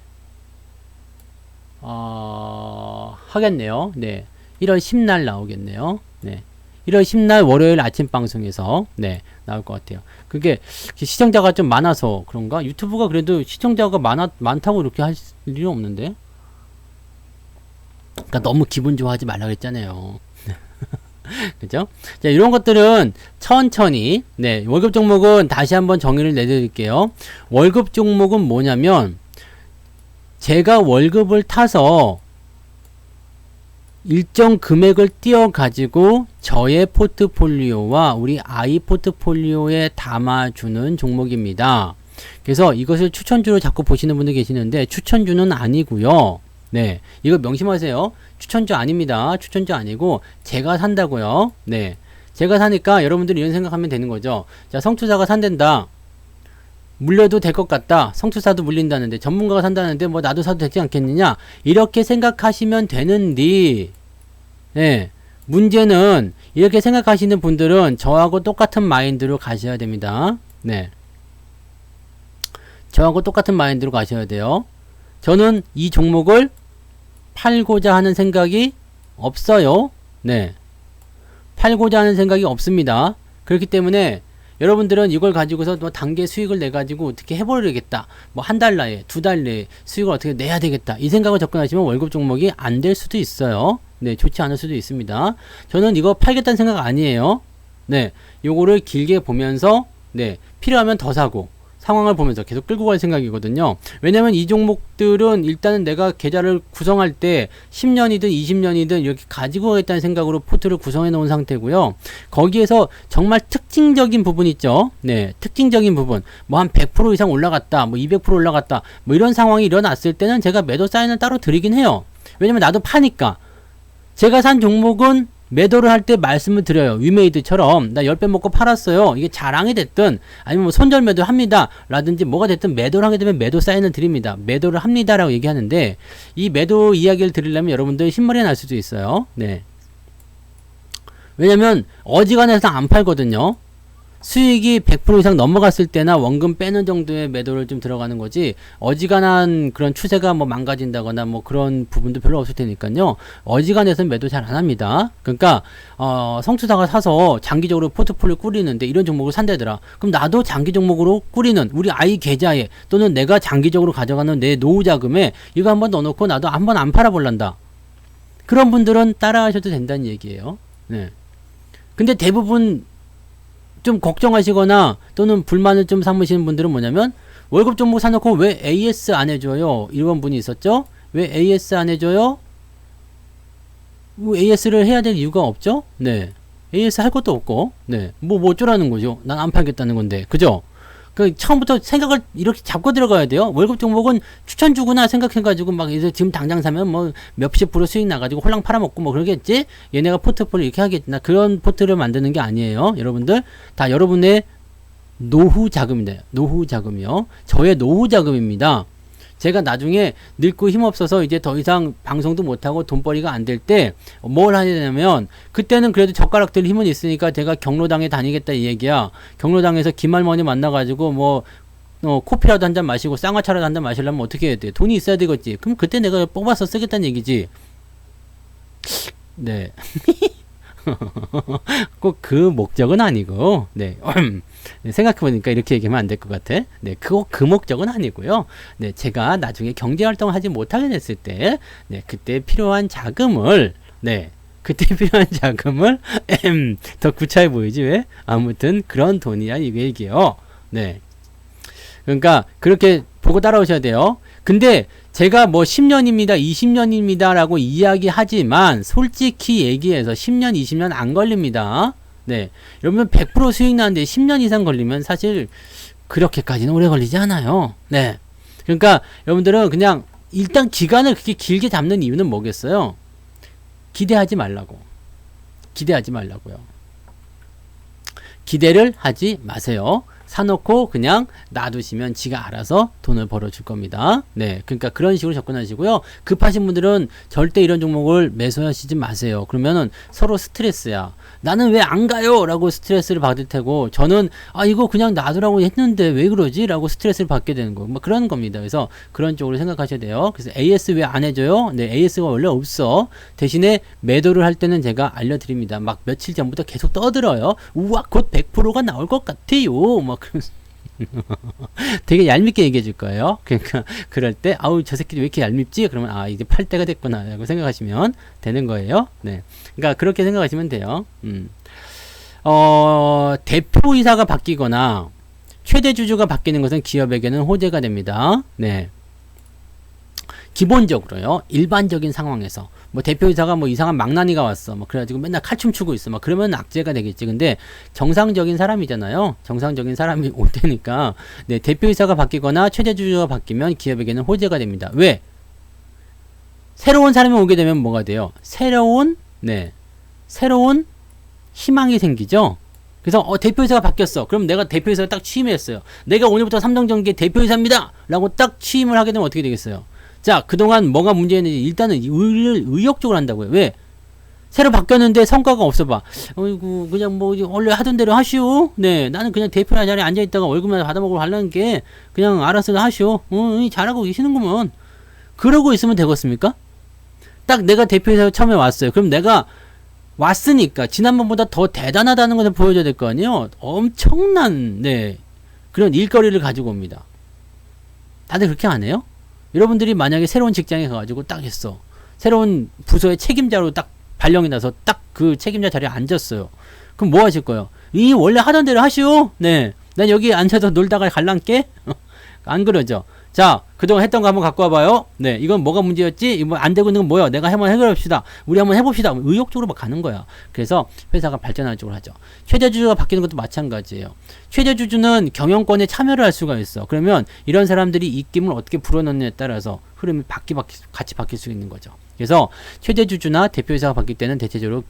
Speaker 1: 하겠네요. 네, 1월 10날 나오겠네요. 네, 1월 10날 월요일 아침 방송에서 네, 나올 것 같아요. 그게 시청자가 좀 많아서 그런가? 유튜브가 그래도 시청자가 많다고 이렇게 할 일은 없는데. 그러니까 너무 기분 좋아하지 말라 그랬잖아요. 그죠? 자, 이런 것들은 천천히, 네, 월급 종목은 다시 한번 정의를 내드릴게요. 월급 종목은 뭐냐면 제가 월급을 타서 일정 금액을 띄어 가지고 저의 포트폴리오와 우리 아이 포트폴리오에 담아주는 종목입니다. 그래서 이것을 추천주로 자꾸 보시는 분들 계시는데 추천주는 아니고요. 네, 이거 명심하세요. 추천주 아닙니다. 추천주 아니고 제가 산다고요. 네, 제가 사니까 여러분들이 이런 생각하면 되는 거죠. 자, 성투사가 산댄다. 물려도 될 것 같다. 성투사도 물린다는데 전문가가 산다는데 나도 사도 되지 않겠느냐, 이렇게 생각하시면 되는데, 네, 문제는 이렇게 생각하시는 분들은 저하고 똑같은 마인드로 가셔야 됩니다. 네. 저하고 똑같은 마인드로 가셔야 돼요. 저는 이 종목을 팔고자 하는 생각이 없어요. 네. 팔고자 하는 생각이 없습니다. 그렇기 때문에 여러분들은 이걸 가지고서 뭐 단계 수익을 내 가지고 어떻게 해버리겠다, 뭐 한 달 내에, 두 달 내에 수익을 어떻게 내야 되겠다, 이 생각을 접근하시면 월급 종목이 안 될 수도 있어요. 네, 좋지 않을 수도 있습니다. 저는 이거 팔겠다는 생각 아니에요. 네, 요거를 길게 보면서, 네, 필요하면 더 사고, 상황을 보면서 계속 끌고 갈 생각이거든요. 왜냐면 이 종목들은 일단은 내가 계좌를 구성할 때 10년이든 20년이든 이렇게 가지고 가겠다는 생각으로 포트를 구성해 놓은 상태고요. 거기에서 정말 특징적인 부분 있죠. 네, 특징적인 부분. 뭐 한 100% 이상 올라갔다, 뭐 200% 올라갔다, 뭐 이런 상황이 일어났을 때는 제가 매도 사인을 따로 드리긴 해요. 왜냐면 나도 파니까. 제가 산 종목은 매도를 할 때 말씀을 드려요. 위메이드처럼 나 10배 먹고 팔았어요. 이게 자랑이 됐든 아니면 뭐 손절 매도 합니다 라든지 뭐가 됐든 매도를 하게 되면 매도 사인을 드립니다. 매도를 합니다 라고 얘기하는데, 이 매도 이야기를 드리려면 여러분들 흰머리가 날 수도 있어요. 네. 왜냐면 어지간해서 안 팔거든요. 수익이 100% 이상 넘어갔을 때나 원금 빼는 정도의 매도를 좀 들어가는 거지, 어지간한 그런 추세가 뭐 망가진다거나 뭐 그런 부분도 별로 없을 테니까요. 어지간해서는 매도 잘 안 합니다. 그러니까 성투사가 사서 장기적으로 포트폴리오 꾸리는데 이런 종목을 산다더라. 그럼 나도 장기 종목으로 꾸리는 우리 아이 계좌에, 또는 내가 장기적으로 가져가는 내 노후 자금에 이거 한번 넣어놓고 나도 한번 안 팔아볼란다. 그런 분들은 따라 하셔도 된다는 얘기예요. 네. 근데 대부분 좀 걱정하시거나 또는 불만을 좀 삼으시는 분들은 뭐냐면, 월급 종목 사놓고 왜 AS 안 해줘요? 이런 분이 있었죠? 왜 AS 안 해줘요? 뭐 AS를 해야 될 이유가 없죠? 네. AS 할 것도 없고, 네. 뭐 어쩌라는 거죠? 난 안 팔겠다는 건데. 그죠? 그 처음부터 생각을 이렇게 잡고 들어가야 돼요. 월급 종목은 추천 주구나 생각해가지고 막 이제 지금 당장 사면 뭐 몇십 프로 수익 나가지고 홀랑 팔아먹고 뭐 그러겠지? 얘네가 포트폴리오 이렇게 하겠지. 나 그런 포트를 만드는 게 아니에요. 여러분들 다 여러분의 노후 자금입니다. 노후 자금이요. 저의 노후 자금입니다. 제가 나중에 늙고 힘없어서 이제 더 이상 방송도 못하고 돈벌이가 안 될 때 뭘 하냐 되냐면, 그때는 그래도 젓가락 들 힘은 있으니까 제가 경로당에 다니겠다 이 얘기야. 경로당에서 김할머니 만나가지고 뭐 코피라도 한 잔 마시고 쌍화차라도 한 잔 마시려면 어떻게 해야 돼? 돈이 있어야 되겠지. 그럼 그때 내가 뽑아서 쓰겠다는 얘기지. 네. 꼭 그 목적은 아니고, 네. 생각해보니까 이렇게 얘기하면 안 될 것 같아. 네, 그 목적은 아니고요. 네, 제가 나중에 경제활동을 하지 못하게 됐을 때, 네, 그때 필요한 자금을, 네, 그때 필요한 자금을, 더 구차해 보이지, 왜? 아무튼, 그런 돈이야, 이 얘기요. 네. 그러니까, 그렇게 보고 따라오셔야 돼요. 근데, 제가 뭐 10년입니다, 20년입니다 라고 이야기하지만, 솔직히 얘기해서 10년, 20년 안 걸립니다. 네. 여러분 100% 수익 나는데 10년 이상 걸리면 사실 그렇게까지는 오래 걸리지 않아요. 네. 그러니까 여러분들은 그냥 일단 기간을 그렇게 길게 잡는 이유는 뭐겠어요? 기대하지 말라고. 기대하지 말라고요. 기대를 하지 마세요. 사놓고 그냥 놔두시면 지가 알아서 돈을 벌어줄 겁니다. 네, 그러니까 그런 식으로 접근하시고요. 급하신 분들은 절대 이런 종목을 매수하시지 마세요. 그러면은 서로 스트레스야. 나는 왜 안 가요? 라고 스트레스를 받을 테고, 저는 이거 그냥 놔두라고 했는데 왜 그러지? 라고 스트레스를 받게 되는 거. 뭐 그런 겁니다. 그래서 그런 쪽으로 생각하셔야 돼요. 그래서 AS 왜 안 해줘요? 네, AS가 원래 없어. 대신에 매도를 할 때는 제가 알려드립니다. 막 며칠 전부터 계속 떠들어요. 우와, 곧 100%가 나올 것 같아요. 막 그러면서 되게 얄밉게 얘기해 줄 거예요. 그러니까 그럴 때 아우 저 새끼 왜 이렇게 얄밉지? 그러면 이제 팔 때가 됐구나 라고 생각하시면 되는 거예요. 네, 그러니까 그렇게 생각하시면 돼요. 대표이사가 바뀌거나 최대 주주가 바뀌는 것은 기업에게는 호재가 됩니다. 네, 기본적으로요. 일반적인 상황에서 뭐 대표이사가 뭐 이상한 망나니가 왔어, 뭐 그래가지고 맨날 칼춤 추고 있어, 막 그러면 악재가 되겠지. 근데 정상적인 사람이잖아요. 정상적인 사람이 올 테니까, 네, 대표이사가 바뀌거나 최대주주가 바뀌면 기업에게는 호재가 됩니다. 왜? 새로운 사람이 오게 되면 뭐가 돼요? 새로운 희망이 생기죠. 그래서 대표이사가 바뀌었어. 그럼 내가 대표이사를 딱 취임했어요. 내가 오늘부터 삼성전기의 대표이사입니다 라고 딱 취임을 하게 되면 어떻게 되겠어요? 자, 그동안 뭐가 문제였는지 일단은 의욕적으로 한다고요. 왜? 새로 바뀌었는데 성과가 없어 봐. 어이구, 그냥 뭐, 원래 하던 대로 하시오. 네, 나는 그냥 대표나 자리에 앉아있다가 월급만 받아먹으러 하려는 게, 그냥 알아서 하시오. 잘하고 계시는구먼. 그러고 있으면 되겠습니까? 딱 내가 대표회사에 처음에 왔어요. 그럼 내가 왔으니까, 지난번보다 더 대단하다는 것을 보여줘야 될 거 아니에요? 엄청난, 네, 그런 일거리를 가지고 옵니다. 다들 그렇게 안 해요? 여러분들이 만약에 새로운 직장에 가가지고 딱 했어. 새로운 부서의 책임자로 딱 발령이 나서 딱 그 책임자 자리에 앉았어요. 그럼 뭐 하실 거예요? 원래 하던 대로 하시오? 네. 난 여기 앉아서 놀다가 갈란게? 안 그러죠? 자, 그동안 했던 거 한번 갖고 와봐요. 네. 이건 뭐가 문제였지? 이거 안 되고 있는 건 뭐야? 내가 한번 해결합시다. 우리 한번 해봅시다. 의욕적으로 막 가는 거야. 그래서 회사가 발전하는 쪽으로 하죠. 최대주주가 바뀌는 것도 마찬가지예요. 최대주주는 경영권에 참여를 할 수가 있어. 그러면 이런 사람들이 입김을 어떻게 불어넣느냐에 따라서 흐름이 같이 바뀔 수 있는 거죠. 그래서 최대주주나 대표이사가 바뀔 때는 대체적으로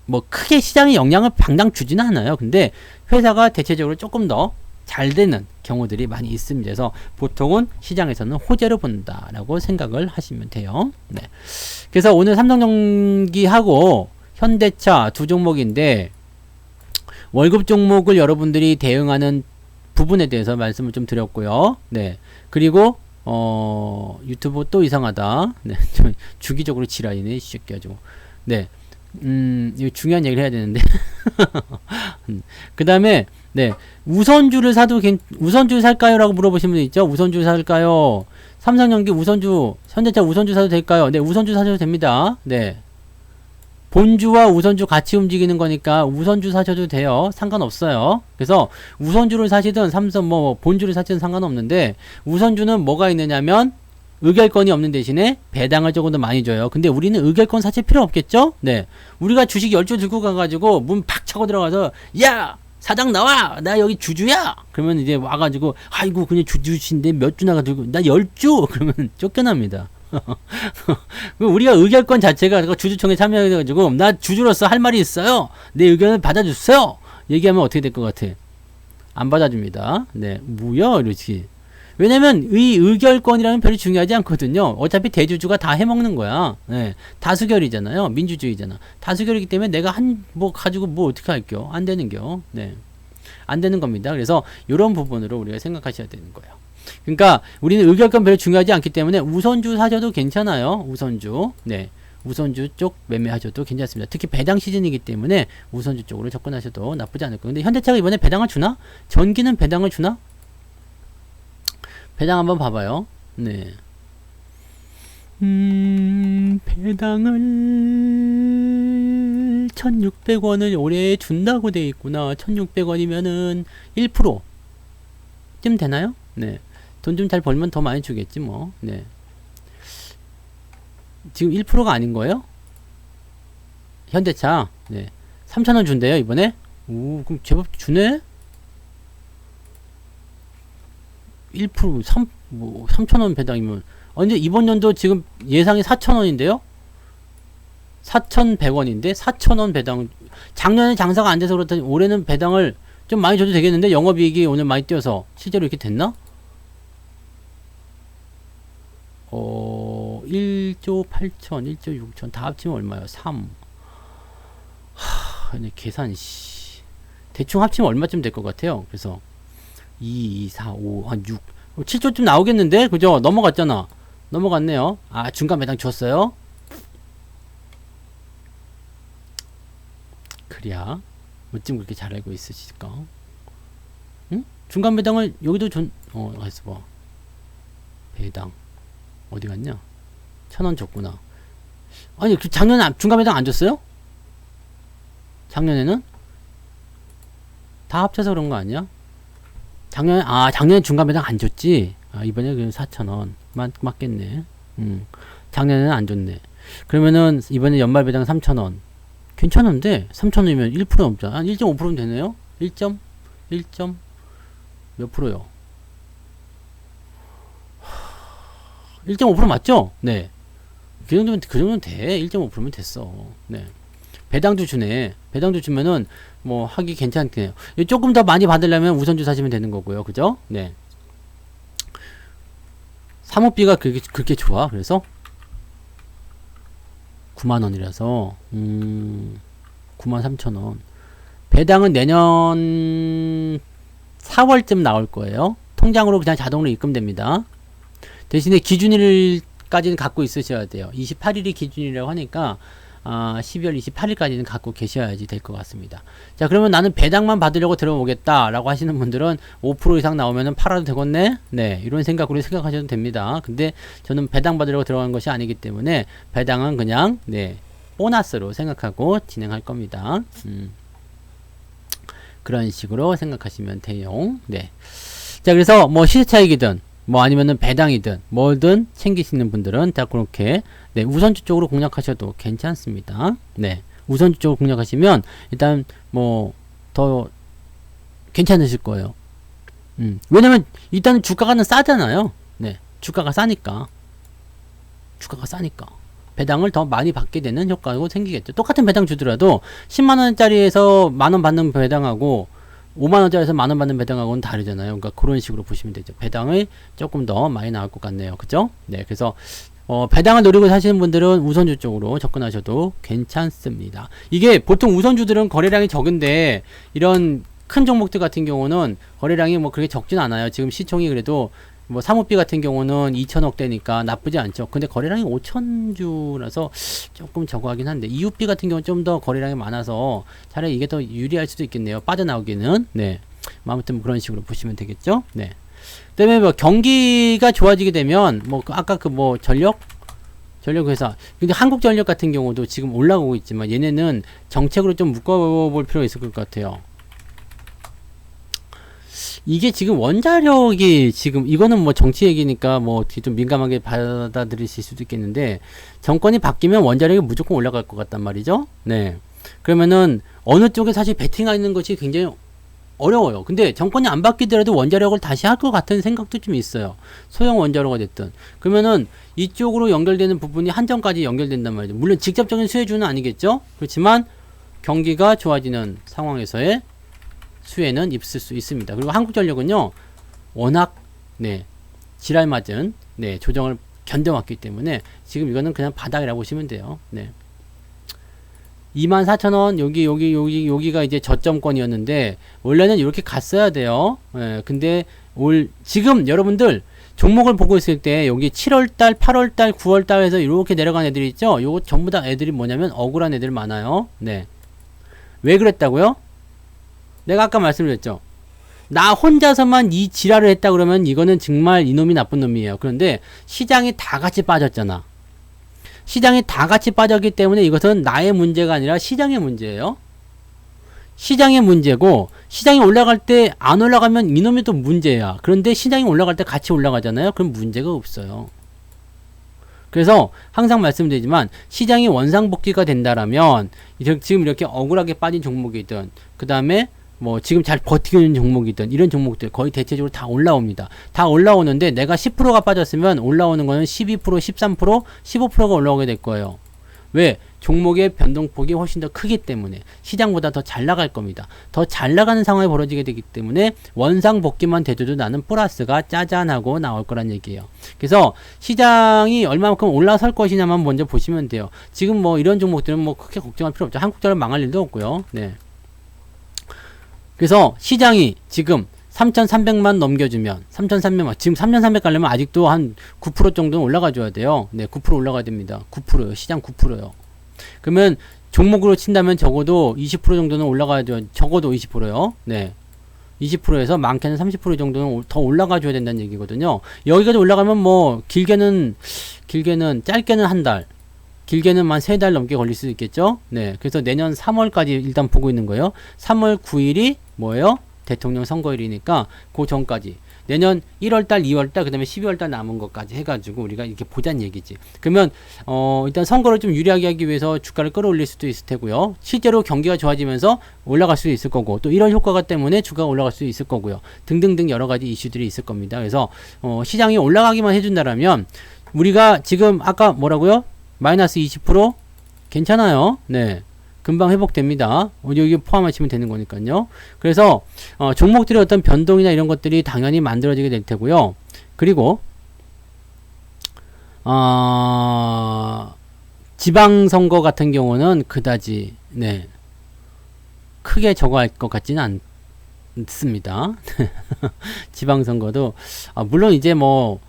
Speaker 1: 뭐 크게 시장에 영향을 당장 주지는 않아요. 근데 회사가 대체적으로 조금 더 잘 되는 경우들이 많이 있습니다. 그래서 보통은 시장에서는 호재로 본다라고 생각을 하시면 돼요. 네. 그래서 오늘 삼성전기하고 현대차 두 종목인데 월급 종목을 여러분들이 대응하는 부분에 대해서 말씀을 좀 드렸고요. 네. 그리고 유튜브 또 이상하다. 네. 좀 주기적으로 지랄이네, 이 새끼 아주. 네. 이거 중요한 얘기를 해야 되는데. 그 다음에, 네. 우선주를 살까요? 라고 물어보신 분 있죠? 우선주 살까요? 삼성전기 우선주, 현대차 우선주 사도 될까요? 네. 우선주 사셔도 됩니다. 네. 본주와 우선주 같이 움직이는 거니까 우선주 사셔도 돼요. 상관없어요. 그래서 우선주를 사시든 본주를 사시든 상관없는데 우선주는 뭐가 있느냐면 의결권이 없는 대신에 배당을 조금 더 많이 줘요. 근데 우리는 의결권 사실 필요 없겠죠? 네. 우리가 주식 10주 들고 가가지고 문 팍 차고 들어가서 야! 사장 나와! 나 여기 주주야! 그러면 이제 와가지고 아이고 그냥 주주신데 몇 주 나가지고 나 10주! 그러면 쫓겨납니다. 우리가 의결권 자체가 주주총회 참여해가지고 나 주주로서 할 말이 있어요. 내 의견을 받아주세요. 얘기하면 어떻게 될 것 같아? 안 받아줍니다. 네, 뭐야 이러지. 왜냐면 이 의결권이라는 별로 중요하지 않거든요. 어차피 대주주가 다 해먹는 거야. 네, 다수결이잖아요. 민주주의잖아. 다수결이기 때문에 내가 가지고 뭐 어떻게 할게요? 안 되는겨. 네, 안 되는 겁니다. 그래서 이런 부분으로 우리가 생각하셔야 되는 거예요. 그러니까 우리는 의결권 별로 중요하지 않기 때문에 우선주 사셔도 괜찮아요. 우선주. 네. 우선주 쪽 매매하셔도 괜찮습니다. 특히 배당 시즌이기 때문에 우선주 쪽으로 접근하셔도 나쁘지 않을 거예요. 근데 현대차가 이번에 배당을 주나? 전기는 배당을 주나? 배당 한번 봐봐요. 네. 배당을 1600원을 올해 준다고 돼 있구나. 1600원이면은 1%쯤 되나요? 네. 돈 좀 잘 벌면 더 많이 주겠지 뭐. 네. 지금 1%가 아닌 거예요? 현대차. 네. 3,000원 준대요 이번에. 오, 그럼 제법 주네? 1% 3,000원 배당이면 근데 이번 연도 지금 예상이 4,000원인데요? 4,100원인데 4,000원 배당. 작년에 장사가 안 돼서 그렇다. 올해는 배당을 좀 많이 줘도 되겠는데 영업이익이 오늘 많이 뛰어서 실제로 이렇게 됐나? 1조 8천, 1조 6천 다 합치면 얼마요? 3. 계산 대충 합치면 얼마쯤 될 것 같아요. 그래서 2, 4, 5, 한 6, 7조쯤 나오겠는데? 그죠? 넘어갔잖아. 넘어갔네요. 아, 중간 배당 줬어요? 그래야 어쩜 그렇게 잘 알고 있으실까? 응? 중간 배당을 여기도 가서 봐. 배당 어디 갔냐? 1,000원 줬구나. 아니 그 작년에 중간 배당 안 줬어요? 작년에는? 다 합쳐서 그런 거 아니야? 작년에 중간 배당 안 줬지? 이번에 그냥 4,000원 맞겠네. 작년에는 안 줬네. 그러면은 이번에 연말 배당 3,000원. 괜찮은데 3,000원이면 1% 넘잖아. 1.5%면 되네요. 1. 몇 프로요? 1.5% 맞죠? 네. 그 정도면 돼. 1.5%면 됐어. 네. 배당도 주네. 배당도 주면은 뭐 하기 괜찮겠네요. 조금 더 많이 받으려면 우선주 사시면 되는 거고요. 그죠? 네. 사모비가 그렇게 좋아. 그래서 9만원이라서 93,000원. 배당은 내년 4월쯤 나올 거예요. 통장으로 그냥 자동으로 입금됩니다. 대신에 기준일까지는 갖고 있으셔야 돼요. 28일이 기준이라고 하니까 12월 28일까지는 갖고 계셔야지 될 것 같습니다. 자, 그러면 나는 배당만 받으려고 들어오겠다 라고 하시는 분들은 5% 이상 나오면은 팔아도 되겠네? 네, 이런 생각으로 생각하셔도 됩니다. 근데 저는 배당 받으려고 들어간 것이 아니기 때문에 배당은 그냥 네, 보너스로 생각하고 진행할 겁니다. 그런 식으로 생각하시면 돼요. 네. 자, 그래서 뭐 시세 차익이든 뭐 아니면은 배당이든 뭐든 챙기시는 분들은 다 그렇게 네, 우선주 쪽으로 공략하셔도 괜찮습니다. 네. 우선주 쪽으로 공략하시면 일단 뭐 더 괜찮으실 거예요. 왜냐면 일단은 주가가 싸잖아요. 네. 주가가 싸니까. 배당을 더 많이 받게 되는 효과가 생기겠죠. 똑같은 배당 주더라도 10만원짜리에서 만원 받는 배당하고 5만원짜리에서 만원 받는 배당하고는 다르잖아요. 그러니까 그런 식으로 보시면 되죠. 배당이 조금 더 많이 나올 것 같네요. 그죠? 네. 그래서 배당을 노리고 사시는 분들은 우선주 쪽으로 접근하셔도 괜찮습니다. 이게 보통 우선주들은 거래량이 적은데 이런 큰 종목들 같은 경우는 거래량이 뭐 그렇게 적진 않아요. 지금 시총이 그래도 뭐 사모비 같은 경우는 2천억 대니까 나쁘지 않죠. 근데 거래량이 5천주라서 조금 적어 하긴 한데 이웃비 같은 경우는 좀 더 거래량이 많아서 차라리 이게 더 유리할 수도 있겠네요. 빠져나오기는. 네. 아무튼 뭐 그런 식으로 보시면 되겠죠. 네. 그다음에 뭐 경기가 좋아지게 되면 뭐 아까 그 뭐 전력회사 근데 한국전력 같은 경우도 지금 올라오고 있지만 얘네는 정책으로 좀 묶어볼 필요가 있을 것 같아요. 이게 지금 원자력이 지금 이거는 뭐 정치 얘기니까 뭐 좀 민감하게 받아들이실 수도 있겠는데 정권이 바뀌면 원자력이 무조건 올라갈 것 같단 말이죠. 네. 그러면은 어느 쪽에 사실 베팅하는 것이 굉장히 어려워요. 근데 정권이 안 바뀌더라도 원자력을 다시 할 것 같은 생각도 좀 있어요. 소형 원자로가 됐든. 그러면은 이쪽으로 연결되는 부분이 한전까지 연결된단 말이죠. 물론 직접적인 수혜주는 아니겠죠. 그렇지만 경기가 좋아지는 상황에서의 수혜는 있을 수 있습니다. 그리고 한국전력은요, 워낙, 네, 지랄 맞은, 네, 조정을 견뎌왔기 때문에 지금 이거는 그냥 바닥이라고 보시면 돼요. 네. 24,000원, 여기가 이제 저점권이었는데, 원래는 이렇게 갔어야 돼요. 예, 근데 지금 여러분들 종목을 보고 있을 때, 여기 7월달, 8월달, 9월달에서 이렇게 내려간 애들이 있죠? 요거 전부 다 애들이 뭐냐면 억울한 애들 많아요. 네. 왜 그랬다고요? 내가 아까 말씀드렸죠. 나 혼자서만 이 지랄을 했다 그러면 이거는 정말 이놈이 나쁜 놈이에요. 그런데 시장이 다 같이 빠졌잖아. 시장이 다 같이 빠졌기 때문에 이것은 나의 문제가 아니라 시장의 문제예요. 시장의 문제고 시장이 올라갈 때 안 올라가면 이놈이 또 문제야. 그런데 시장이 올라갈 때 같이 올라가잖아요. 그럼 문제가 없어요. 그래서 항상 말씀드리지만 시장이 원상복귀가 된다라면 지금 이렇게 억울하게 빠진 종목이든 그 다음에 뭐 지금 잘 버티고 있는 종목이든 이런 종목들 거의 대체적으로 다 올라옵니다. 다 올라오는데 내가 10%가 빠졌으면 올라오는 거는 12%, 13%, 15%가 올라오게 될 거예요. 왜? 종목의 변동폭이 훨씬 더 크기 때문에 시장보다 더 잘 나갈 겁니다. 더 잘 나가는 상황이 벌어지게 되기 때문에 원상복귀만 돼도 나는 플러스가 짜잔하고 나올 거란 얘기예요. 그래서 시장이 얼마만큼 올라설 것이냐만 먼저 보시면 돼요. 지금 뭐 이런 종목들은 뭐 크게 걱정할 필요 없죠. 한국전력 망할 일도 없고요. 네. 그래서 시장이 지금 3,300만 넘겨주면 3,300만 지금 3,300 가려면 아직도 한 9% 정도는 올라가줘야 돼요. 네, 9% 올라가야 됩니다. 9%요. 시장 9%요. 그러면 종목으로 친다면 적어도 20% 정도는 올라가야죠. 적어도 20%요. 네. 20%에서 많게는 30% 정도는 더 올라가줘야 된다는 얘기거든요. 여기까지 올라가면 뭐 길게는 짧게는 한 달, 길게는 만 3달 넘게 걸릴 수도 있겠죠. 네. 그래서 내년 3월까지 일단 보고 있는 거예요. 3월 9일이 뭐예요? 대통령 선거일이니까 그 전까지 내년 1월달, 2월달, 그 다음에 12월달 남은 것까지 해가지고 우리가 이렇게 보자는 얘기지. 그러면 일단 선거를 좀 유리하게 하기 위해서 주가를 끌어올릴 수도 있을 테고요. 실제로 경기가 좋아지면서 올라갈 수도 있을 거고 또 이런 효과가 때문에 주가가 올라갈 수도 있을 거고요. 등등등 여러 가지 이슈들이 있을 겁니다. 그래서 시장이 올라가기만 해준다라면 우리가 지금 아까 뭐라고요? 마이너스 20% 괜찮아요. 네. 금방 회복됩니다. 여기 포함하시면 되는 거니까요. 그래서 종목들의 어떤 변동이나 이런 것들이 당연히 만들어지게 될 테고요. 지방선거 같은 경우는 그다지 네 크게 저거할 것 같지는 않습니다. 지방선거도 물론 이제 뭐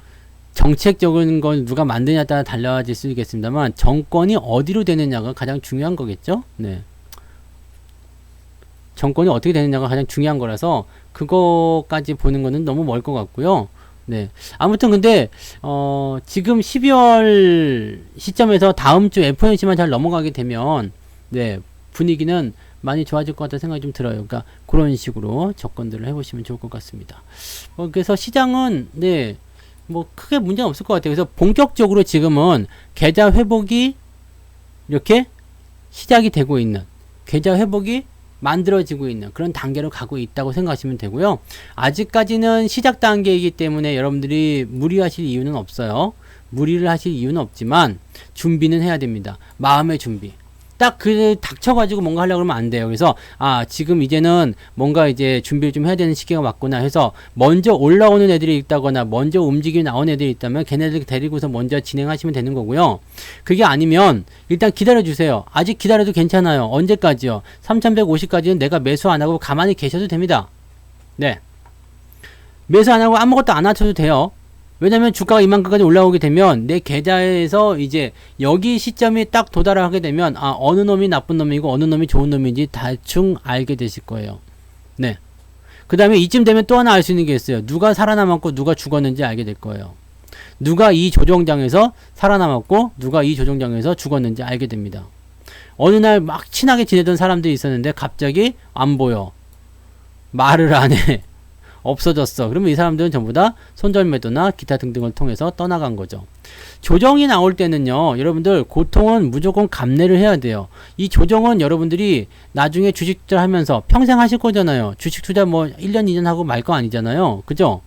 Speaker 1: 정책적인 건 누가 만드냐에 따라 달라질 수 있겠습니다만 정권이 어디로 되느냐가 가장 중요한 거겠죠. 네. 정권이 어떻게 되느냐가 가장 중요한 거라서 그거까지 보는 거는 너무 멀 것 같고요. 네. 아무튼 근데 지금 12월 시점에서 다음 주 FOMC만 잘 넘어가게 되면 네, 분위기는 많이 좋아질 것 같다는 생각이 좀 들어요. 그러니까 그런 식으로 접근들을 해보시면 좋을 것 같습니다. 그래서 시장은 네, 뭐 크게 문제는 없을 것 같아요. 그래서 본격적으로 지금은 계좌 회복이 이렇게 시작이 되고 있는, 계좌 회복이 만들어지고 있는 그런 단계로 가고 있다고 생각하시면 되고요. 아직까지는 시작 단계이기 때문에 여러분들이 무리하실 이유는 없어요. 무리를 하실 이유는 없지만 준비는 해야 됩니다. 마음의 준비. 딱 그 닥쳐가지고 뭔가 하려고 그러면 안 돼요. 그래서 지금 이제는 뭔가 이제 준비를 좀 해야 되는 시기가 왔구나 해서 먼저 올라오는 애들이 있다거나 먼저 움직이 나온 애들이 있다면 걔네들 데리고서 먼저 진행하시면 되는 거고요. 그게 아니면 일단 기다려주세요. 아직 기다려도 괜찮아요. 언제까지요? 3150까지는 내가 매수 안 하고 가만히 계셔도 됩니다. 네. 매수 안 하고 아무것도 안 하셔도 돼요. 왜냐면 주가가 이만큼까지 올라오게 되면 내 계좌에서 이제 여기 시점이 딱 도달하게 되면 어느 놈이 나쁜 놈이고 어느 놈이 좋은 놈인지 대충 알게 되실 거예요. 네. 그 다음에 이쯤 되면 또 하나 알 수 있는 게 있어요. 누가 살아남았고 누가 죽었는지 알게 될 거예요. 누가 이 조정장에서 살아남았고 누가 이 조정장에서 죽었는지 알게 됩니다. 어느 날 막 친하게 지내던 사람들이 있었는데 갑자기 안 보여. 말을 안 해. 없어졌어. 그러면 이 사람들은 전부 다 손절매도나 기타 등등을 통해서 떠나간 거죠. 조정이 나올 때는요, 여러분들 고통은 무조건 감내를 해야 돼요. 이 조정은 여러분들이 나중에 주식 투자 하면서 평생 하실 거잖아요. 주식 투자 뭐 1년 2년 하고 말 거 아니잖아요. 그죠?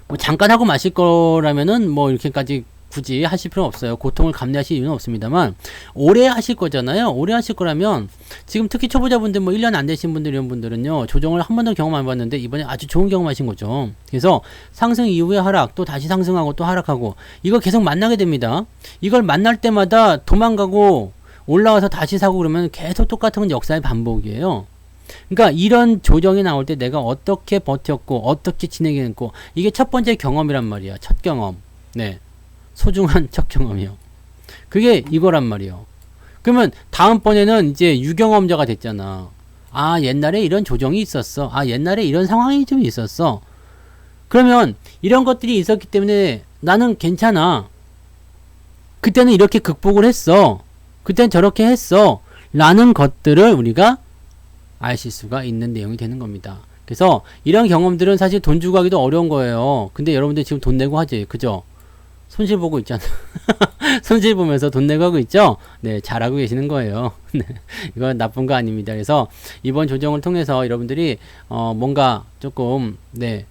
Speaker 1: 뭐 잠깐 하고 마실 거라면은 뭐 이렇게까지 굳이 하실 필요는 없어요. 고통을 감내하실 이유는 없습니다만 오래 하실 거잖아요. 오래 하실 거라면 지금 특히 초보자분들 뭐 1년 안 되신 분들 이런 분들은요. 조정을 한 번도 경험 안 해봤는데 이번에 아주 좋은 경험하신 거죠. 그래서 상승 이후에 하락 또 다시 상승하고 또 하락하고 이거 계속 만나게 됩니다. 이걸 만날 때마다 도망가고 올라와서 다시 사고 그러면 계속 똑같은 역사의 반복이에요. 그러니까 이런 조정이 나올 때 내가 어떻게 버텼고 어떻게 진행했고 이게 첫 번째 경험이란 말이야. 첫 경험. 네. 소중한 첫 경험이요. 그게 이거란 말이요. 그러면 다음번에는 이제 유경험자가 됐잖아. 옛날에 이런 조정이 있었어. 옛날에 이런 상황이 좀 있었어. 그러면 이런 것들이 있었기 때문에 나는 괜찮아. 그때는 이렇게 극복을 했어. 그때는 저렇게 했어. 라는 것들을 우리가 아실 수가 있는 내용이 되는 겁니다. 그래서 이런 경험들은 사실 돈 주고 하기도 어려운 거예요. 근데 여러분들 지금 돈 내고 하지. 그죠? 손실 보고 있잖아. 손실 보면서 돈 내고 하고 있죠? 네, 잘하고 계시는 거예요. 네, 이건 나쁜 거 아닙니다. 그래서 이번 조정을 통해서 여러분들이, 뭔가 조금, 네,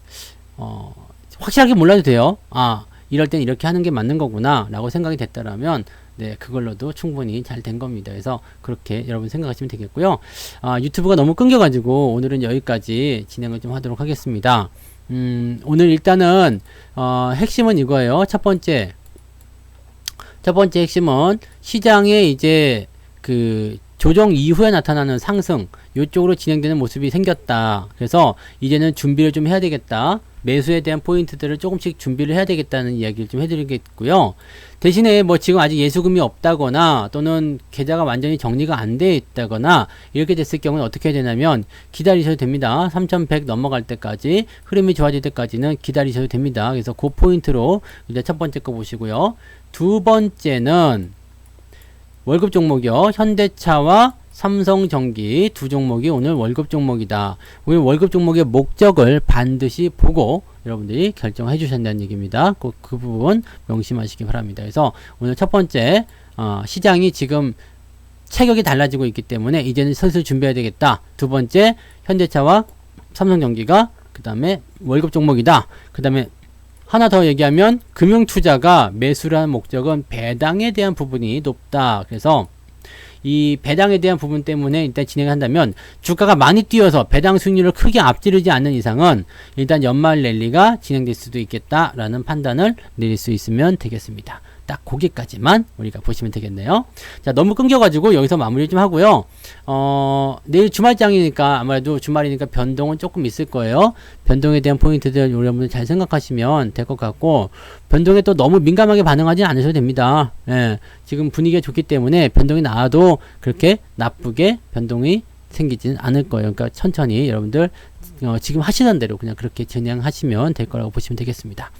Speaker 1: 확실하게 몰라도 돼요. 이럴 땐 이렇게 하는 게 맞는 거구나. 라고 생각이 됐다라면, 네, 그걸로도 충분히 잘 된 겁니다. 그래서 그렇게 여러분 생각하시면 되겠고요. 유튜브가 너무 끊겨가지고 오늘은 여기까지 진행을 좀 하도록 하겠습니다. 오늘 일단은 핵심은 이거예요. 첫 번째 핵심은 시장에 이제 그 조정 이후에 나타나는 상승 이쪽으로 진행되는 모습이 생겼다. 그래서 이제는 준비를 좀 해야 되겠다. 매수에 대한 포인트들을 조금씩 준비를 해야 되겠다는 이야기를 좀 해드리겠고요. 대신에 뭐 지금 아직 예수금이 없다거나 또는 계좌가 완전히 정리가 안 돼 있다거나 이렇게 됐을 경우는 어떻게 해야 되냐면 기다리셔도 됩니다. 3100 넘어갈 때까지 흐름이 좋아질 때까지는 기다리셔도 됩니다. 그래서 그 포인트로 이제 첫 번째 거 보시고요. 두 번째는 월급 종목이요. 현대차와 삼성전기 두 종목이 오늘 월급 종목이다. 오늘 월급 종목의 목적을 반드시 보고 여러분들이 결정해 주신다는 얘기입니다. 그 부분 명심하시기 바랍니다. 그래서 오늘 첫 번째 시장이 지금 체격이 달라지고 있기 때문에 이제는 슬슬 준비해야 되겠다. 두 번째 현대차와 삼성전기가 그 다음에 월급 종목이다. 그 다음에 하나 더 얘기하면 금융투자가 매수라는 목적은 배당에 대한 부분이 높다. 그래서 이 배당에 대한 부분 때문에 일단 진행한다면 주가가 많이 뛰어서 배당 수익률을 크게 앞지르지 않는 이상은 일단 연말 랠리가 진행될 수도 있겠다라는 판단을 내릴 수 있으면 되겠습니다. 딱 거기까지만 우리가 보시면 되겠네요. 자, 너무 끊겨가지고 여기서 마무리 좀 하고요. 내일 주말장이니까 아무래도 주말이니까 변동은 조금 있을 거예요. 변동에 대한 포인트들 여러분들 잘 생각하시면 될 것 같고, 변동에 또 너무 민감하게 반응하지 않으셔도 됩니다. 예, 지금 분위기가 좋기 때문에 변동이 나와도 그렇게 나쁘게 변동이 생기지는 않을 거예요. 그러니까 천천히 여러분들 지금 하시던 대로 그냥 그렇게 진행하시면 될 거라고 보시면 되겠습니다.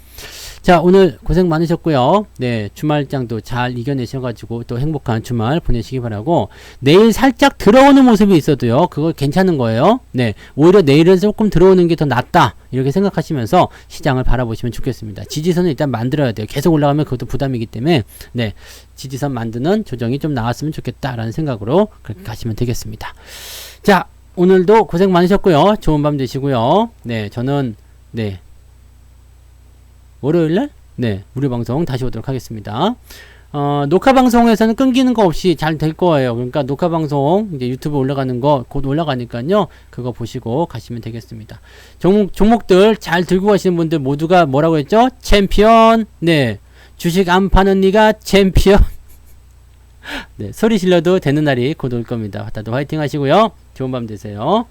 Speaker 1: 자, 오늘 고생 많으셨고요. 네, 주말장도 잘 이겨내셔가지고 또 행복한 주말 보내시기 바라고, 내일 살짝 들어오는 모습이 있어도요, 그거 괜찮은 거예요. 네, 오히려 내일은 조금 들어오는 게 더 낫다 이렇게 생각하시면서 시장을 바라보시면 좋겠습니다. 지지선을 일단 만들어야 돼요. 계속 올라가면 그것도 부담이기 때문에, 네, 지지선 만드는 조정이 좀 나왔으면 좋겠다라는 생각으로 그렇게 가시면 되겠습니다. 자, 오늘도 고생 많으셨고요. 좋은 밤 되시고요. 네, 저는 네, 월요일날 네, 무료 방송 다시 오도록 하겠습니다. 녹화 방송에서는 끊기는 거 없이 잘 될 거예요. 그러니까 녹화 방송 이제 유튜브 올라가는 거 곧 올라가니까요, 그거 보시고 가시면 되겠습니다. 종목들 잘 들고 가시는 분들 모두가 뭐라고 했죠? 챔피언. 네, 주식 안 파는 니가 챔피언. 네, 소리 질러도 되는 날이 곧 올 겁니다. 다들 화이팅 하시고요. 좋은 밤 되세요.